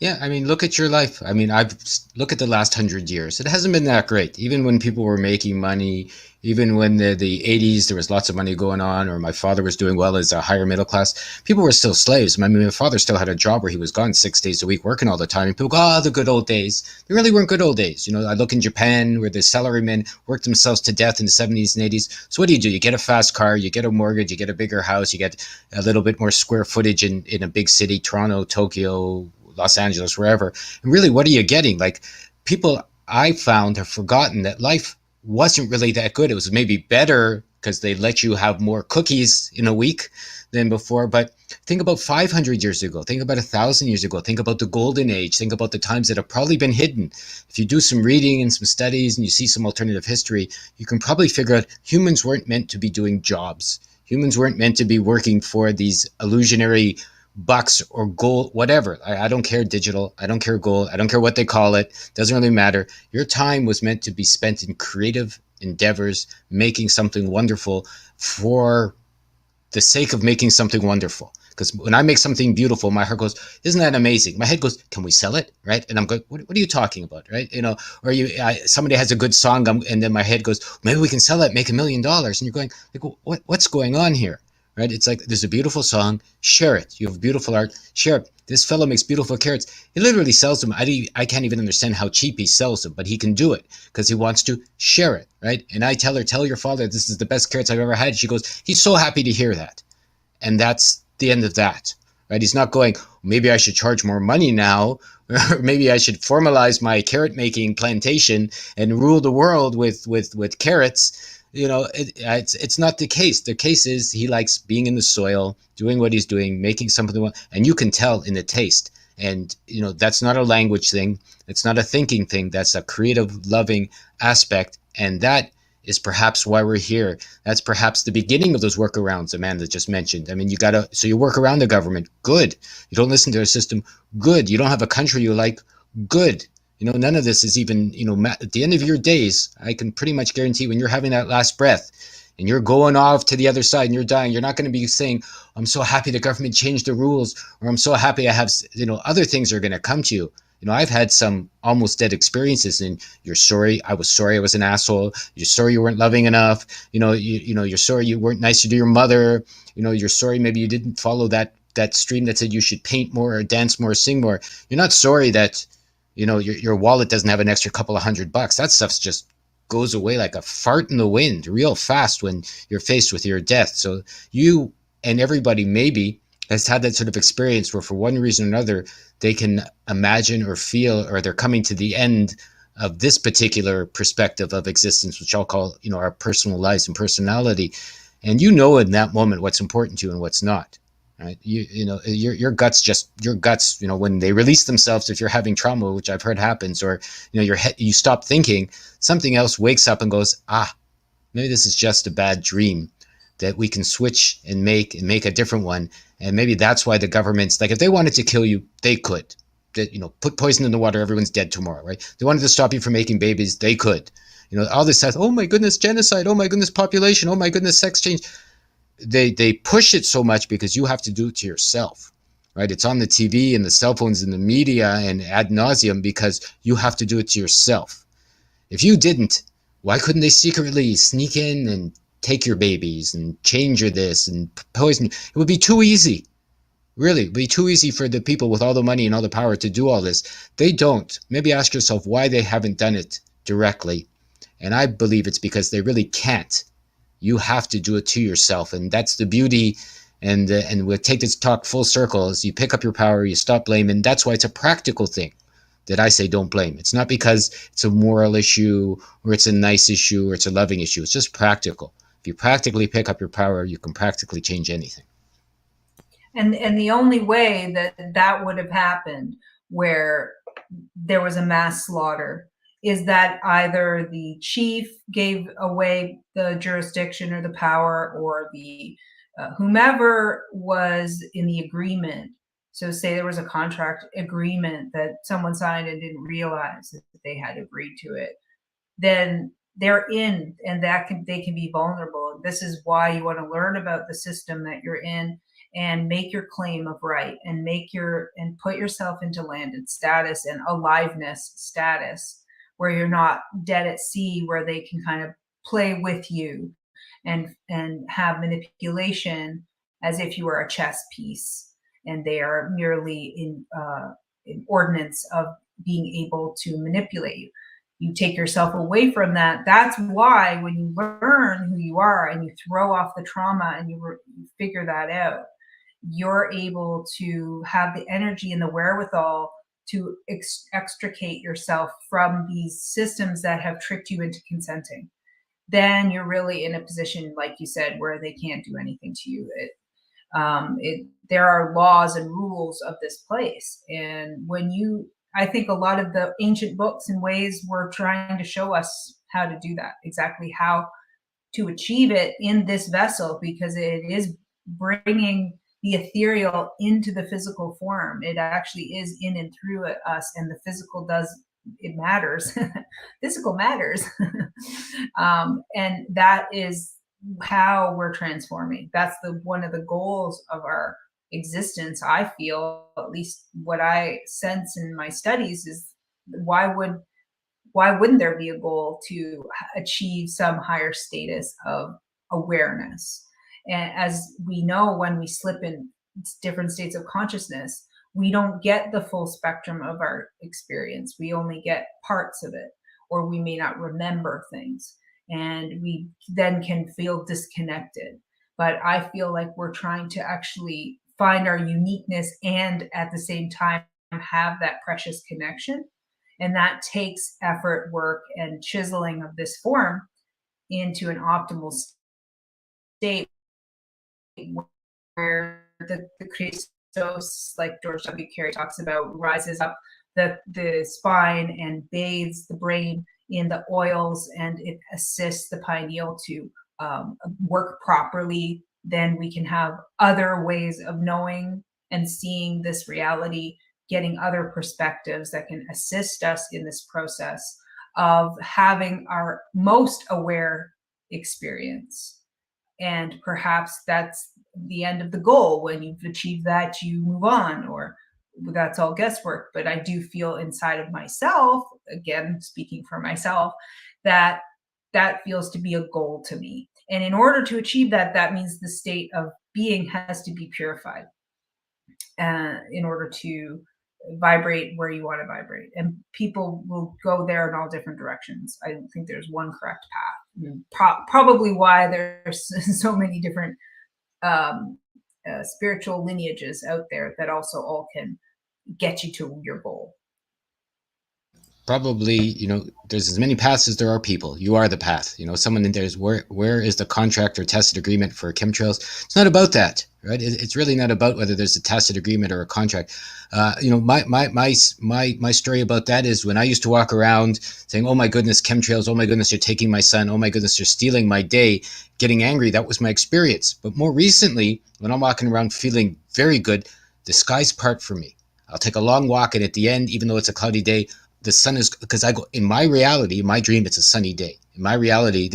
Yeah, I mean, look at your life. I mean, I've look at the last 100 years. It hasn't been that great. Even when people were making money, even when the 80s there was lots of money going on, or my father was doing well as a higher middle class, people were still slaves. I mean, my father still had a job where he was gone 6 days a week working all the time. And people go, "Oh, the good old days." They really weren't good old days. You know, I look in Japan where the salarymen worked themselves to death in the 70s and 80s. So what do? You get a fast car, you get a mortgage, you get a bigger house, you get a little bit more square footage in a big city, Toronto, Tokyo, Los Angeles, wherever. And really, what are you getting? Like, people I found have forgotten that life wasn't really that good. It was maybe better because they let you have more cookies in a week than before. But think about 500 years ago. Think about 1,000 years ago. Think about the golden age. Think about the times that have probably been hidden. If you do some reading and some studies and you see some alternative history, you can probably figure out humans weren't meant to be doing jobs. Humans weren't meant to be working for these illusionary bucks or gold, whatever. I don't care digital. I don't care gold. I don't care what they call it. Doesn't really matter. Your time was meant to be spent in creative endeavors, making something wonderful for the sake of making something wonderful. Because when I make something beautiful, my heart goes, "Isn't that amazing?" My head goes, "Can we sell it?" Right? And I'm going, "What are you talking about?" Right? You know, or somebody has a good song, and then my head goes, "Maybe we can sell it, make $1 million." And you're going, like, what's going on here? Right? It's like there's a beautiful song, share it. You have beautiful art, share it. This fellow makes beautiful carrots. He literally sells them. I can't even understand how cheap he sells them, but he can do it because he wants to share it, right? And I tell her, "Tell your father this is the best carrots I've ever had." She goes, "He's so happy to hear that." And that's the end of that, right? He's not going, "Maybe I should charge more money now, or maybe I should formalize my carrot making plantation and rule the world with carrots." You know, it's not the case. The case is he likes being in the soil, doing what he's doing, making something, and you can tell in the taste. And you know, that's not a language thing. It's not a thinking thing. That's a creative, loving aspect, and that is perhaps why we're here. That's perhaps the beginning of those workarounds Amanda just mentioned. I mean, so you work around the government. Good. You don't listen to a system. Good. You don't have a country you like. Good. You know, none of this is even, you know, at the end of your days, I can pretty much guarantee when you're having that last breath and you're going off to the other side and you're dying, you're not going to be saying, "I'm so happy the government changed the rules," or "I'm so happy I have," you know, other things are going to come to you. You know, I've had some almost dead experiences, and you're sorry. I was an asshole. You're sorry you weren't loving enough. You're sorry you weren't nice to your mother. You know, you're sorry maybe you didn't follow that stream that said you should paint more or dance more or sing more. You're not sorry that, you know, your wallet doesn't have an extra couple of $100. That stuff just goes away like a fart in the wind real fast when you're faced with your death. So you and everybody maybe has had that sort of experience where for one reason or another they can imagine or feel, or they're coming to the end of this particular perspective of existence, which I'll call, you know, our personal lives and personality. And you know in that moment what's important to you and what's not. Right? You know, your guts, you know, when they release themselves, if you're having trauma, which I've heard happens, or you know, you stop thinking, something else wakes up and goes, "Ah, maybe this is just a bad dream that we can switch and make a different one." And maybe that's why the government's like, if they wanted to kill you, they could. That, you know, put poison in the water, everyone's dead tomorrow, right? They wanted to stop you from making babies, they could. You know, all this stuff. Oh my goodness, genocide. Oh my goodness, population. Oh my goodness, sex change. They push it so much because you have to do it to yourself, right? It's on the TV and the cell phones and the media and ad nauseum because you have to do it to yourself. If you didn't, why couldn't they secretly sneak in and take your babies and change your this and poison you? It would be too easy. Really, it would be too easy for the people with all the money and all the power to do all this. They don't. Maybe ask yourself why they haven't done it directly. And I believe it's because they really can't. You have to do it to yourself. And that's the beauty. And we'll take this talk full circle. As you pick up your power, you stop blaming. That's why it's a practical thing that I say don't blame. It's not because it's a moral issue or it's a nice issue or it's a loving issue. It's just practical. If you practically pick up your power, you can practically change anything. And the only way that that would have happened where there was a mass slaughter is that either the chief gave away the jurisdiction or the power, or the whomever was in the agreement. So say there was a contract agreement that someone signed and didn't realize that they had agreed to it, then they're in, and they can be vulnerable. This is why you want to learn about the system that you're in and make your claim of right, and put yourself into landed status and aliveness status, where you're not dead at sea, where they can kind of play with you and have manipulation as if you were a chess piece, and they are merely in ordinance of being able to manipulate you. You take yourself away from that. That's why when you learn who you are and you throw off the trauma and you figure that out, you're able to have the energy and the wherewithal to extricate yourself from these systems that have tricked you into consenting. Then you're really in a position, like you said, where they can't do anything to you. There are laws and rules of this place. And I think a lot of the ancient books and ways were trying to show us how to do that, exactly how to achieve it in this vessel, because it is bringing the ethereal into the physical form. It actually is in and through us, and the physical it matters. Physical matters. And that is how we're transforming. That's one of the goals of our existence. I feel, at least what I sense in my studies, is why wouldn't there be a goal to achieve some higher status of awareness? And as we know, when we slip in different states of consciousness, we don't get the full spectrum of our experience. We only get parts of it, or we may not remember things, and we then can feel disconnected. But I feel like we're trying to actually find our uniqueness and at the same time have that precious connection. And that takes effort, work, and chiseling of this form into an optimal state where the Christos, like George W. Carey talks about, rises up the spine and bathes the brain in the oils, and it assists the pineal to work properly. Then we can have other ways of knowing and seeing this reality, getting other perspectives that can assist us in this process of having our most aware experience. And perhaps that's the end of the goal. When you've achieved that, you move on, or that's all guesswork. But I do feel inside of myself, again, speaking for myself, that feels to be a goal to me. And in order to achieve that, that means the state of being has to be purified in order to vibrate where you want to vibrate. And people will go there in all different directions. I don't think there's one correct path. Probably why there's so many different spiritual lineages out there that also all can get you to your goal. Probably, there's as many paths as there are people. You are the path. Someone in there is where is the contract or tacit agreement for chemtrails? It's not about that, right? It's really not about whether there's a tacit agreement or a contract. My story about that is when I used to walk around saying, "Oh my goodness, chemtrails! Oh my goodness, you're taking my son! Oh my goodness, you're stealing my day!" Getting angry. That was my experience. But more recently, when I'm walking around feeling very good, the skies part for me. I'll take a long walk, and at the end, even though it's a cloudy day, the sun is, because I go in my reality, in my dream, it's a sunny day. In my reality,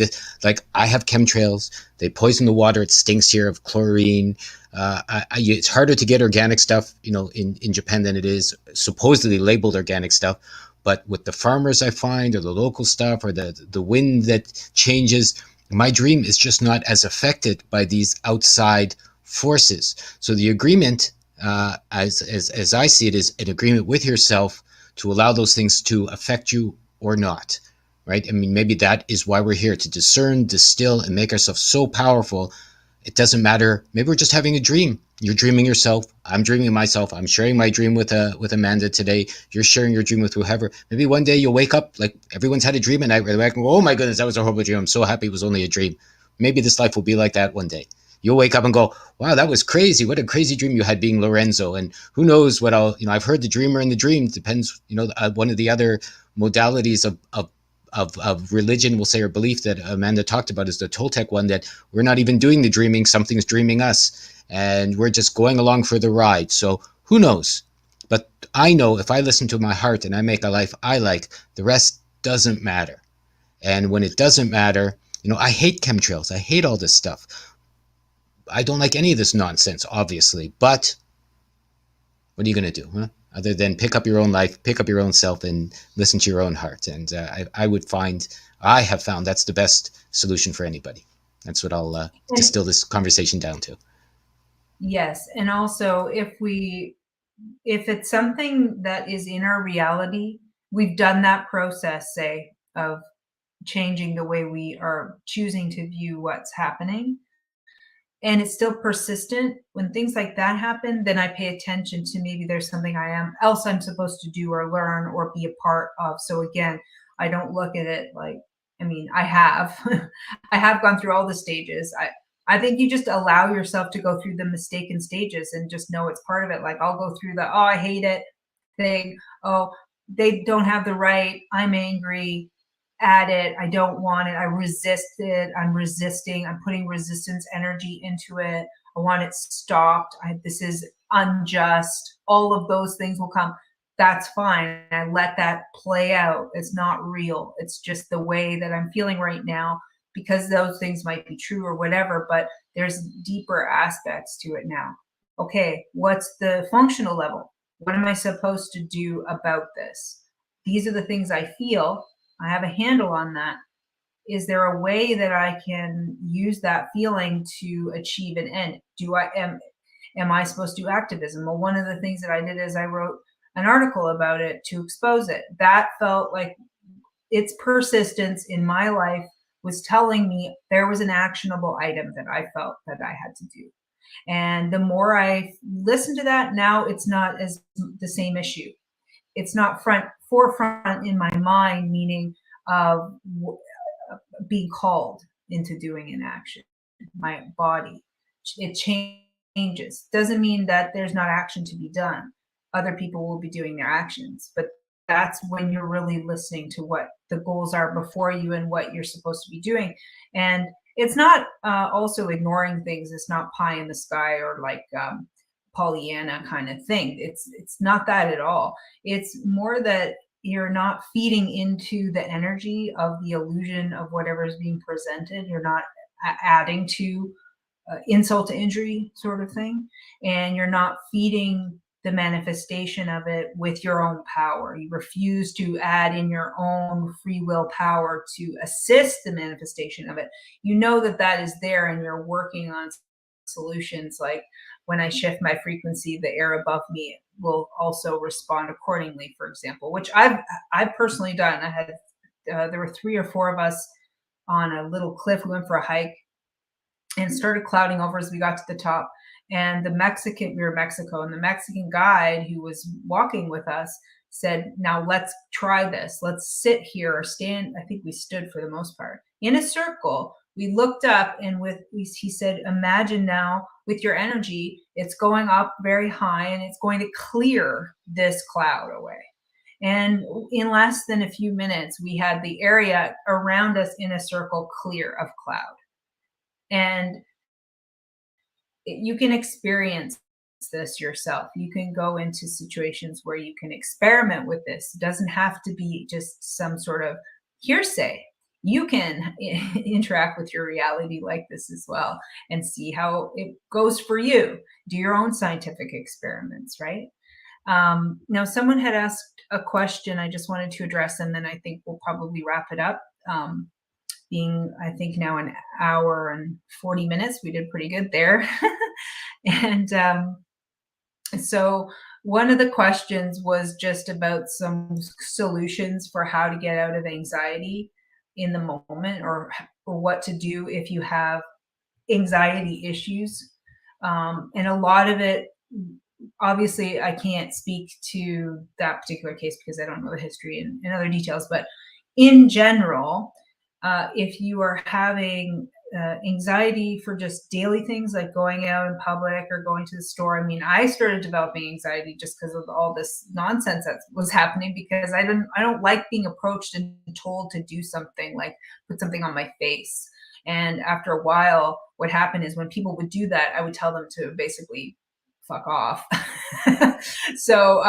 I have chemtrails. They poison the water. It stinks here of chlorine. It's harder to get organic stuff, in Japan than it is supposedly labeled organic stuff. But with the farmers I find, or the local stuff, or the wind that changes, my dream is just not as affected by these outside forces. So the agreement, as I see it, is an agreement with yourself to allow those things to affect you or not, right? I mean, maybe that is why we're here, to discern, distill, and make ourselves so powerful. It doesn't matter. Maybe we're just having a dream. You're dreaming yourself. I'm dreaming myself. I'm sharing my dream with Amanda today. You're sharing your dream with whoever. Maybe one day you'll wake up, like everyone's had a dream at night, where they're like, "Oh my goodness, that was a horrible dream. I'm so happy it was only a dream." Maybe this life will be like that one day. You'll wake up and go, "Wow, that was crazy. What a crazy dream you had being Lorenzo." And who knows what I've heard the dreamer and the dream. Depends, one of the other modalities of religion, we'll say, or belief that Amanda talked about is the Toltec one, that we're not even doing the dreaming. Something's dreaming us, and we're just going along for the ride. So who knows? But I know if I listen to my heart and I make a life I like, the rest doesn't matter. And when it doesn't matter, I hate chemtrails. I hate all this stuff. I don't like any of this nonsense, obviously, but what are you going to do, huh? Other than pick up your own life, pick up your own self, and listen to your own heart. And I have found that's the best solution for anybody. That's what I'll And distill this conversation down to. yes, and also if it's something that is in our reality, we've done that process, say, of changing the way we are choosing to view what's happening, and it's still persistent, when things like that happen, then I pay attention to maybe there's something I'm supposed to do or learn or be a part of. So again, I don't look at it like, I mean, I have I have gone through all the stages. I think you just allow yourself to go through the mistaken stages and just know it's part of it. Like I'll go through the, oh, I hate it thing. Oh, they don't have the right. I'm angry at it. I don't want it. I resist it. I'm resisting. I'm putting resistance energy into it. I want it stopped. This is unjust. All of those things will come. That's fine. I let that play out. It's not real. It's just the way that I'm feeling right now because those things might be true or whatever, but there's deeper aspects to it now. Okay, what's the functional level? What am I supposed to do about this? These are the things I feel. I have a handle on that. Is there a way that I can use that feeling to achieve an end? Am I supposed to do activism? Well, one of the things that I did is I wrote an article about it to expose it. That felt like its persistence in my life was telling me there was an actionable item that I felt that I had to do. And the more I listened to that, now it's not as the same issue. It's not forefront in my mind, meaning of being called into doing an action. My body, it changes. Doesn't mean that there's not action to be done. Other people will be doing their actions, but that's when you're really listening to what the goals are before you and what you're supposed to be doing. And it's not also ignoring things. It's not pie in the sky or like Pollyanna kind of thing. It's not that at all. It's more that you're not feeding into the energy of the illusion of whatever is being presented. You're not adding to insult to injury sort of thing, and you're not feeding the manifestation of it with your own power. You refuse to add in your own free will power to assist the manifestation of it. You know that that is there, and you're working on solutions. Like when I shift my frequency, the air above me will also respond accordingly, for example, which I've personally done. I had there were 3 or 4 of us on a little cliff. We went for a hike and started clouding over as we got to the top. And we were in Mexico, and the Mexican guide who was walking with us said, now let's try this. Let's sit here or stand. I think we stood for the most part in a circle. We looked up and he said, imagine now with your energy, it's going up very high and it's going to clear this cloud away. And in less than a few minutes, we had the area around us in a circle clear of cloud. And you can experience this yourself. You can go into situations where you can experiment with this. It doesn't have to be just some sort of hearsay. You can interact with your reality like this as well and see how it goes for you. Do your own scientific experiments, right? Now, someone had asked a question. I just wanted to address, and then I think we'll probably wrap it up. Being, I think, now an hour and 40 minutes. We did pretty good there. And so one of the questions was just about some solutions for how to get out of anxiety in the moment, or what to do if you have anxiety issues. And a lot of it, obviously, I can't speak to that particular case because I don't know the history and other details, but in general, if you are having anxiety for just daily things like going out in public or going to the store. I mean, I started developing anxiety just because of all this nonsense that was happening, because I don't like being approached and told to do something, like put something on my face. And after a while, what happened is when people would do that, I would tell them to basically fuck off. So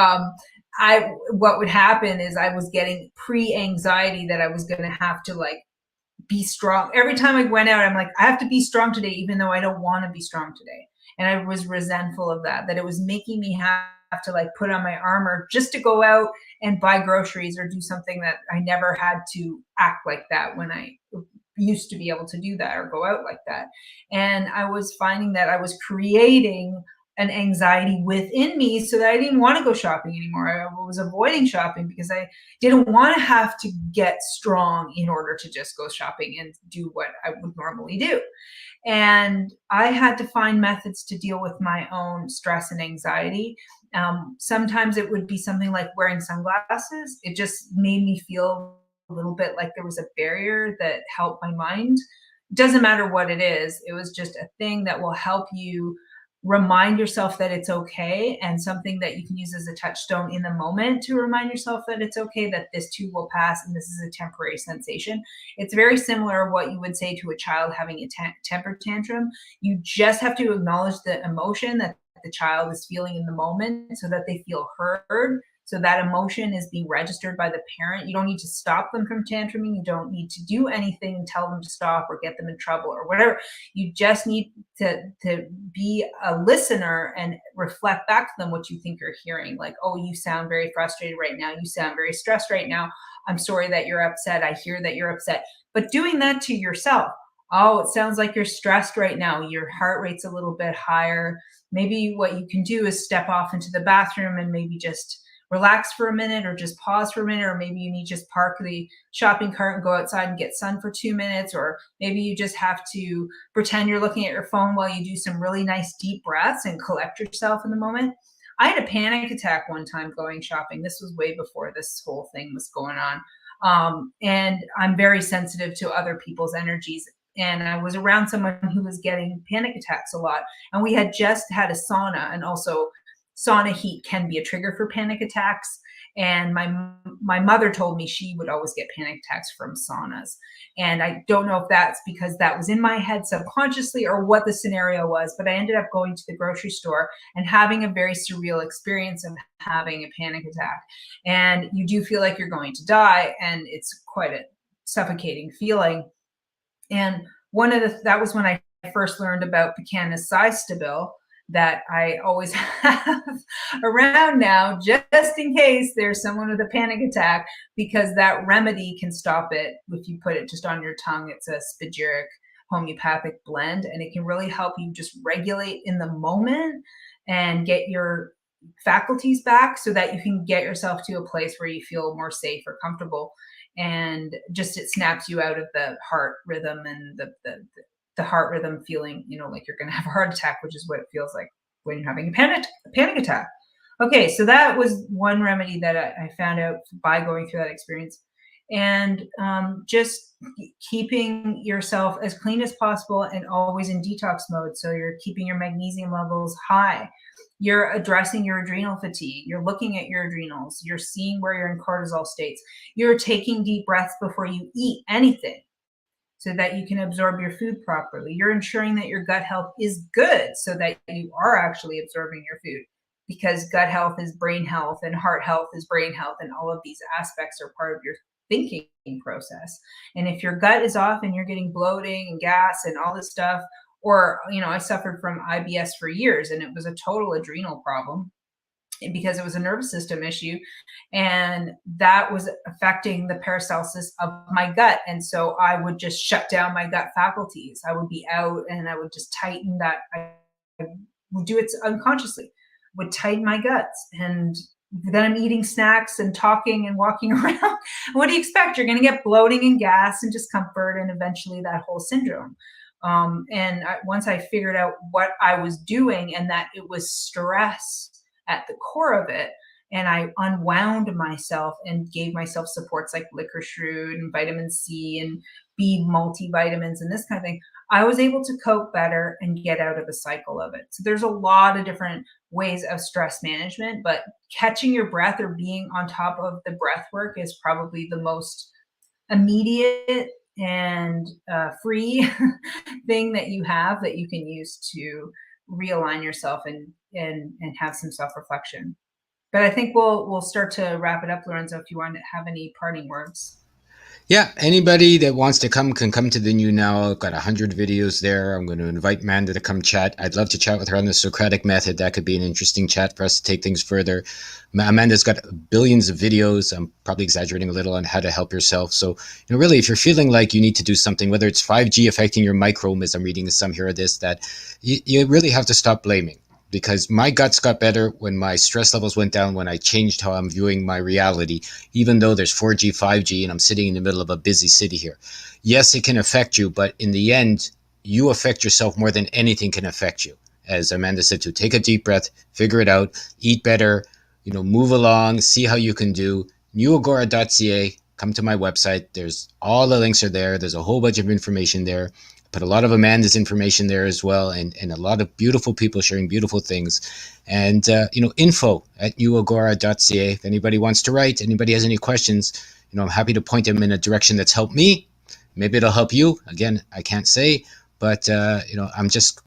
what would happen is I was getting pre-anxiety that I was going to have to like be strong. Every time I went out, I'm like, I have to be strong today, even though I don't want to be strong today. And I was resentful of that it was making me have to like put on my armor just to go out and buy groceries or do something that I never had to act like that when I used to be able to do that or go out like that. And I was finding that I was creating an anxiety within me so that I didn't want to go shopping anymore. I was avoiding shopping because I didn't want to have to get strong in order to just go shopping and do what I would normally do. And I had to find methods to deal with my own stress and anxiety. Sometimes it would be something like wearing sunglasses. It just made me feel a little bit like there was a barrier that helped my mind. It doesn't matter what it is. It was just a thing that will help you remind yourself that it's okay, and something that you can use as a touchstone in the moment to remind yourself that it's okay, that this too will pass and this is a temporary sensation. It's very similar to what you would say to a child having a temper tantrum. You just have to acknowledge the emotion that the child is feeling in the moment so that they feel heard. So that emotion is being registered by the parent. You don't need to stop them from tantruming. You don't need to do anything and tell them to stop or get them in trouble or whatever. You just need to be a listener and reflect back to them what you think you're hearing. Like, oh, you sound very frustrated right now. You sound very stressed right now. I'm sorry that you're upset. I hear that you're upset. But doing that to yourself. Oh, it sounds like you're stressed right now. Your heart rate's a little bit higher. Maybe what you can do is step off into the bathroom and maybe just relax for a minute, or just pause for a minute, or maybe you need to just park the shopping cart and go outside and get sun for 2 minutes, or maybe you just have to pretend you're looking at your phone while you do some really nice deep breaths and collect yourself in the moment. I had a panic attack one time going shopping. This was way before this whole thing was going on. And I'm very sensitive to other people's energies. And I was around someone who was getting panic attacks a lot. And we had just had a sauna, and also sauna heat can be a trigger for panic attacks. And my mother told me she would always get panic attacks from saunas. And I don't know if that's because that was in my head subconsciously or what the scenario was, but I ended up going to the grocery store and having a very surreal experience of having a panic attack. And you do feel like you're going to die, and it's quite a suffocating feeling. And that was when I first learned about Picana's Sistabil, that I always have around now, just in case there's someone with a panic attack, because that remedy can stop it if you put it just on your tongue. It's a spagyric homeopathic blend, and it can really help you just regulate in the moment and get your faculties back so that you can get yourself to a place where you feel more safe or comfortable. And just it snaps you out of the heart rhythm and the heart rhythm feeling, like you're going to have a heart attack, which is what it feels like when you're having a panic attack. Okay, so that was one remedy that I found out by going through that experience. And just keeping yourself as clean as possible and always in detox mode. So you're keeping your magnesium levels high. You're addressing your adrenal fatigue. You're looking at your adrenals. You're seeing where you're in cortisol states. You're taking deep breaths before you eat anything, so that you can absorb your food properly. You're ensuring that your gut health is good so that you are actually absorbing your food, because gut health is brain health and heart health is brain health, and all of these aspects are part of your thinking process. And if your gut is off and you're getting bloating and gas and all this stuff, or, I suffered from IBS for years, and it was a total adrenal problem because it was a nervous system issue, and that was affecting the peristalsis of my gut. And so I would just shut down my gut faculties. I would be out and I would just tighten that. I would do it unconsciously, would tighten my guts. And then I'm eating snacks and talking and walking around. What do you expect? You're going to get bloating and gas and discomfort, and eventually that whole syndrome. Once I figured out what I was doing, and that it was stress at the core of it, and I unwound myself and gave myself supports like licorice root and vitamin C and B multivitamins and this kind of thing, I was able to cope better and get out of the cycle of it. So there's a lot of different ways of stress management, but catching your breath or being on top of the breath work is probably the most immediate and free thing that you have that you can use to realign yourself and have some self-reflection. But I think we'll start to wrap it up, Lorenzo, if you want to have any parting words. Yeah, anybody that wants to come can come to the New Now. I've got 100 videos there. I'm going to invite Amanda to come chat. I'd love to chat with her on the Socratic method. That could be an interesting chat for us to take things further. Amanda's got billions of videos. I'm probably exaggerating a little on how to help yourself. So, really, if you're feeling like you need to do something, whether it's 5G affecting your microbe, as I'm reading some here or this, that you really have to stop blaming, because my guts got better when my stress levels went down, when I changed how I'm viewing my reality, even though there's 4G, 5G, and I'm sitting in the middle of a busy city here. Yes, it can affect you, but in the end, you affect yourself more than anything can affect you. As Amanda said, to take a deep breath, figure it out, eat better, move along, see how you can do. Newagora.ca, come to my website. There's all the links are there. There's a whole bunch of information there. Put a lot of Amanda's information there as well, and a lot of beautiful people sharing beautiful things. And, info at newagora.ca. If anybody wants to write, anybody has any questions, I'm happy to point them in a direction that's helped me. Maybe it'll help you. Again, I can't say, but, I'm just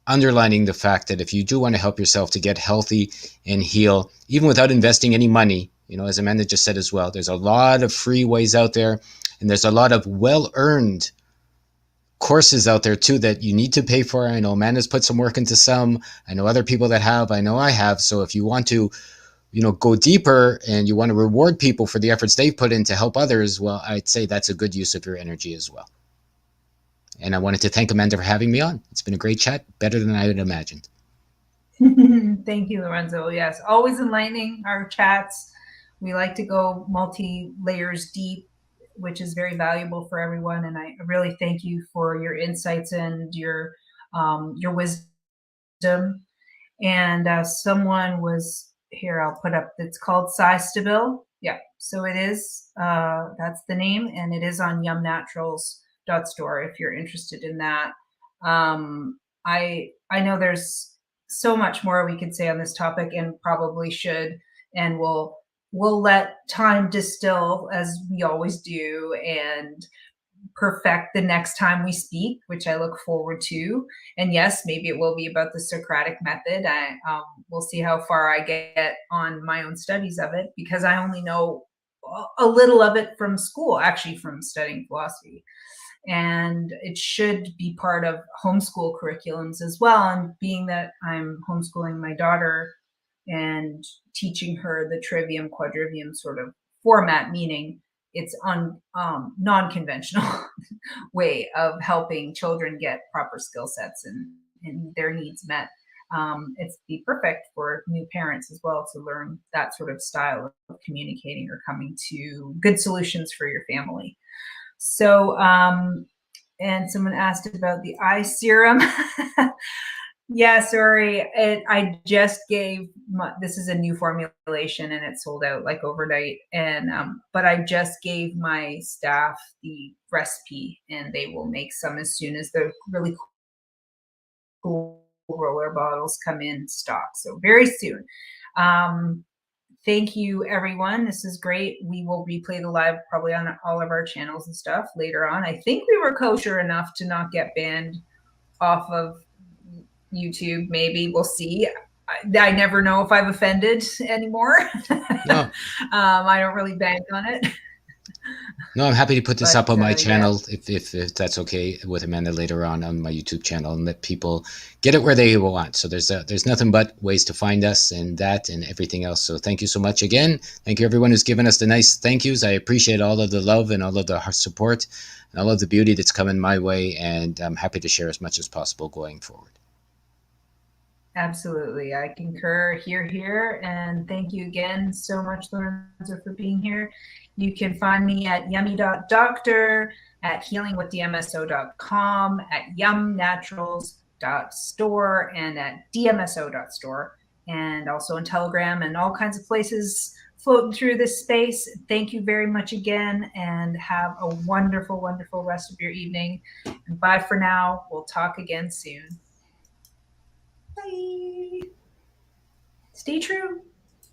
underlining the fact that if you do want to help yourself to get healthy and heal, even without investing any money, as Amanda just said as well, there's a lot of free ways out there, and there's a lot of well-earned courses out there too that you need to pay for. I know Amanda's put some work into some. I know other people that have. I know I have. So if you want to, go deeper and you want to reward people for the efforts they've put in to help others, well, I'd say that's a good use of your energy as well. And I wanted to thank Amanda for having me on. It's been a great chat, better than I had imagined. Thank you, Lorenzo. Yes, always enlightening, our chats. We like to go multi-layers deep, which is very valuable for everyone. And I really thank you for your insights and your wisdom. And someone was here, I'll put up, it's called Stabil. Yeah, so it is, that's the name, and it is on yumnaturals.store if you're interested in that. I know there's so much more we could say on this topic, and probably should, and we'll let time distill as we always do, and perfect the next time we speak, which I look forward to. And yes, maybe it will be about the Socratic method. We'll see how far I get on my own studies of it, because I only know a little of it from school, actually from studying philosophy. And it should be part of homeschool curriculums as well. And being that I'm homeschooling my daughter and teaching her the trivium quadrivium sort of format, meaning it's on non-conventional way of helping children get proper skill sets and their needs met. It's be perfect for new parents as well to learn that sort of style of communicating or coming to good solutions for your family. So, and someone asked about the eye serum. Yeah, sorry. I just gave this is a new formulation and it sold out like overnight. And but I just gave my staff the recipe, and they will make some as soon as the really cool roller bottles come in stock. So very soon. Thank you, everyone. This is great. We will replay the live probably on all of our channels and stuff later on. I think we were kosher enough to not get banned off of YouTube. Maybe we'll see. I never know if I've offended anymore. No. I don't really bank on it. No, I'm happy to put this up on my channel, yeah, if that's okay with Amanda later on my YouTube channel, and let people get it where they want. So there's nothing but ways to find us, and that and everything else. So thank you so much again. Thank you everyone who's given us the nice thank yous. I appreciate all of the love and all of the support and all of the beauty that's coming my way, and I'm happy to share as much as possible going forward. Absolutely. I concur here. And thank you again so much, Lorenzo, for being here. You can find me at yummy.doctor, at healingwithdmso.com, at yumnaturals.store, and at dmso.store, and also on Telegram and all kinds of places floating through this space. Thank you very much again, and have a wonderful, wonderful rest of your evening. And bye for now. We'll talk again soon. Bye. Stay true.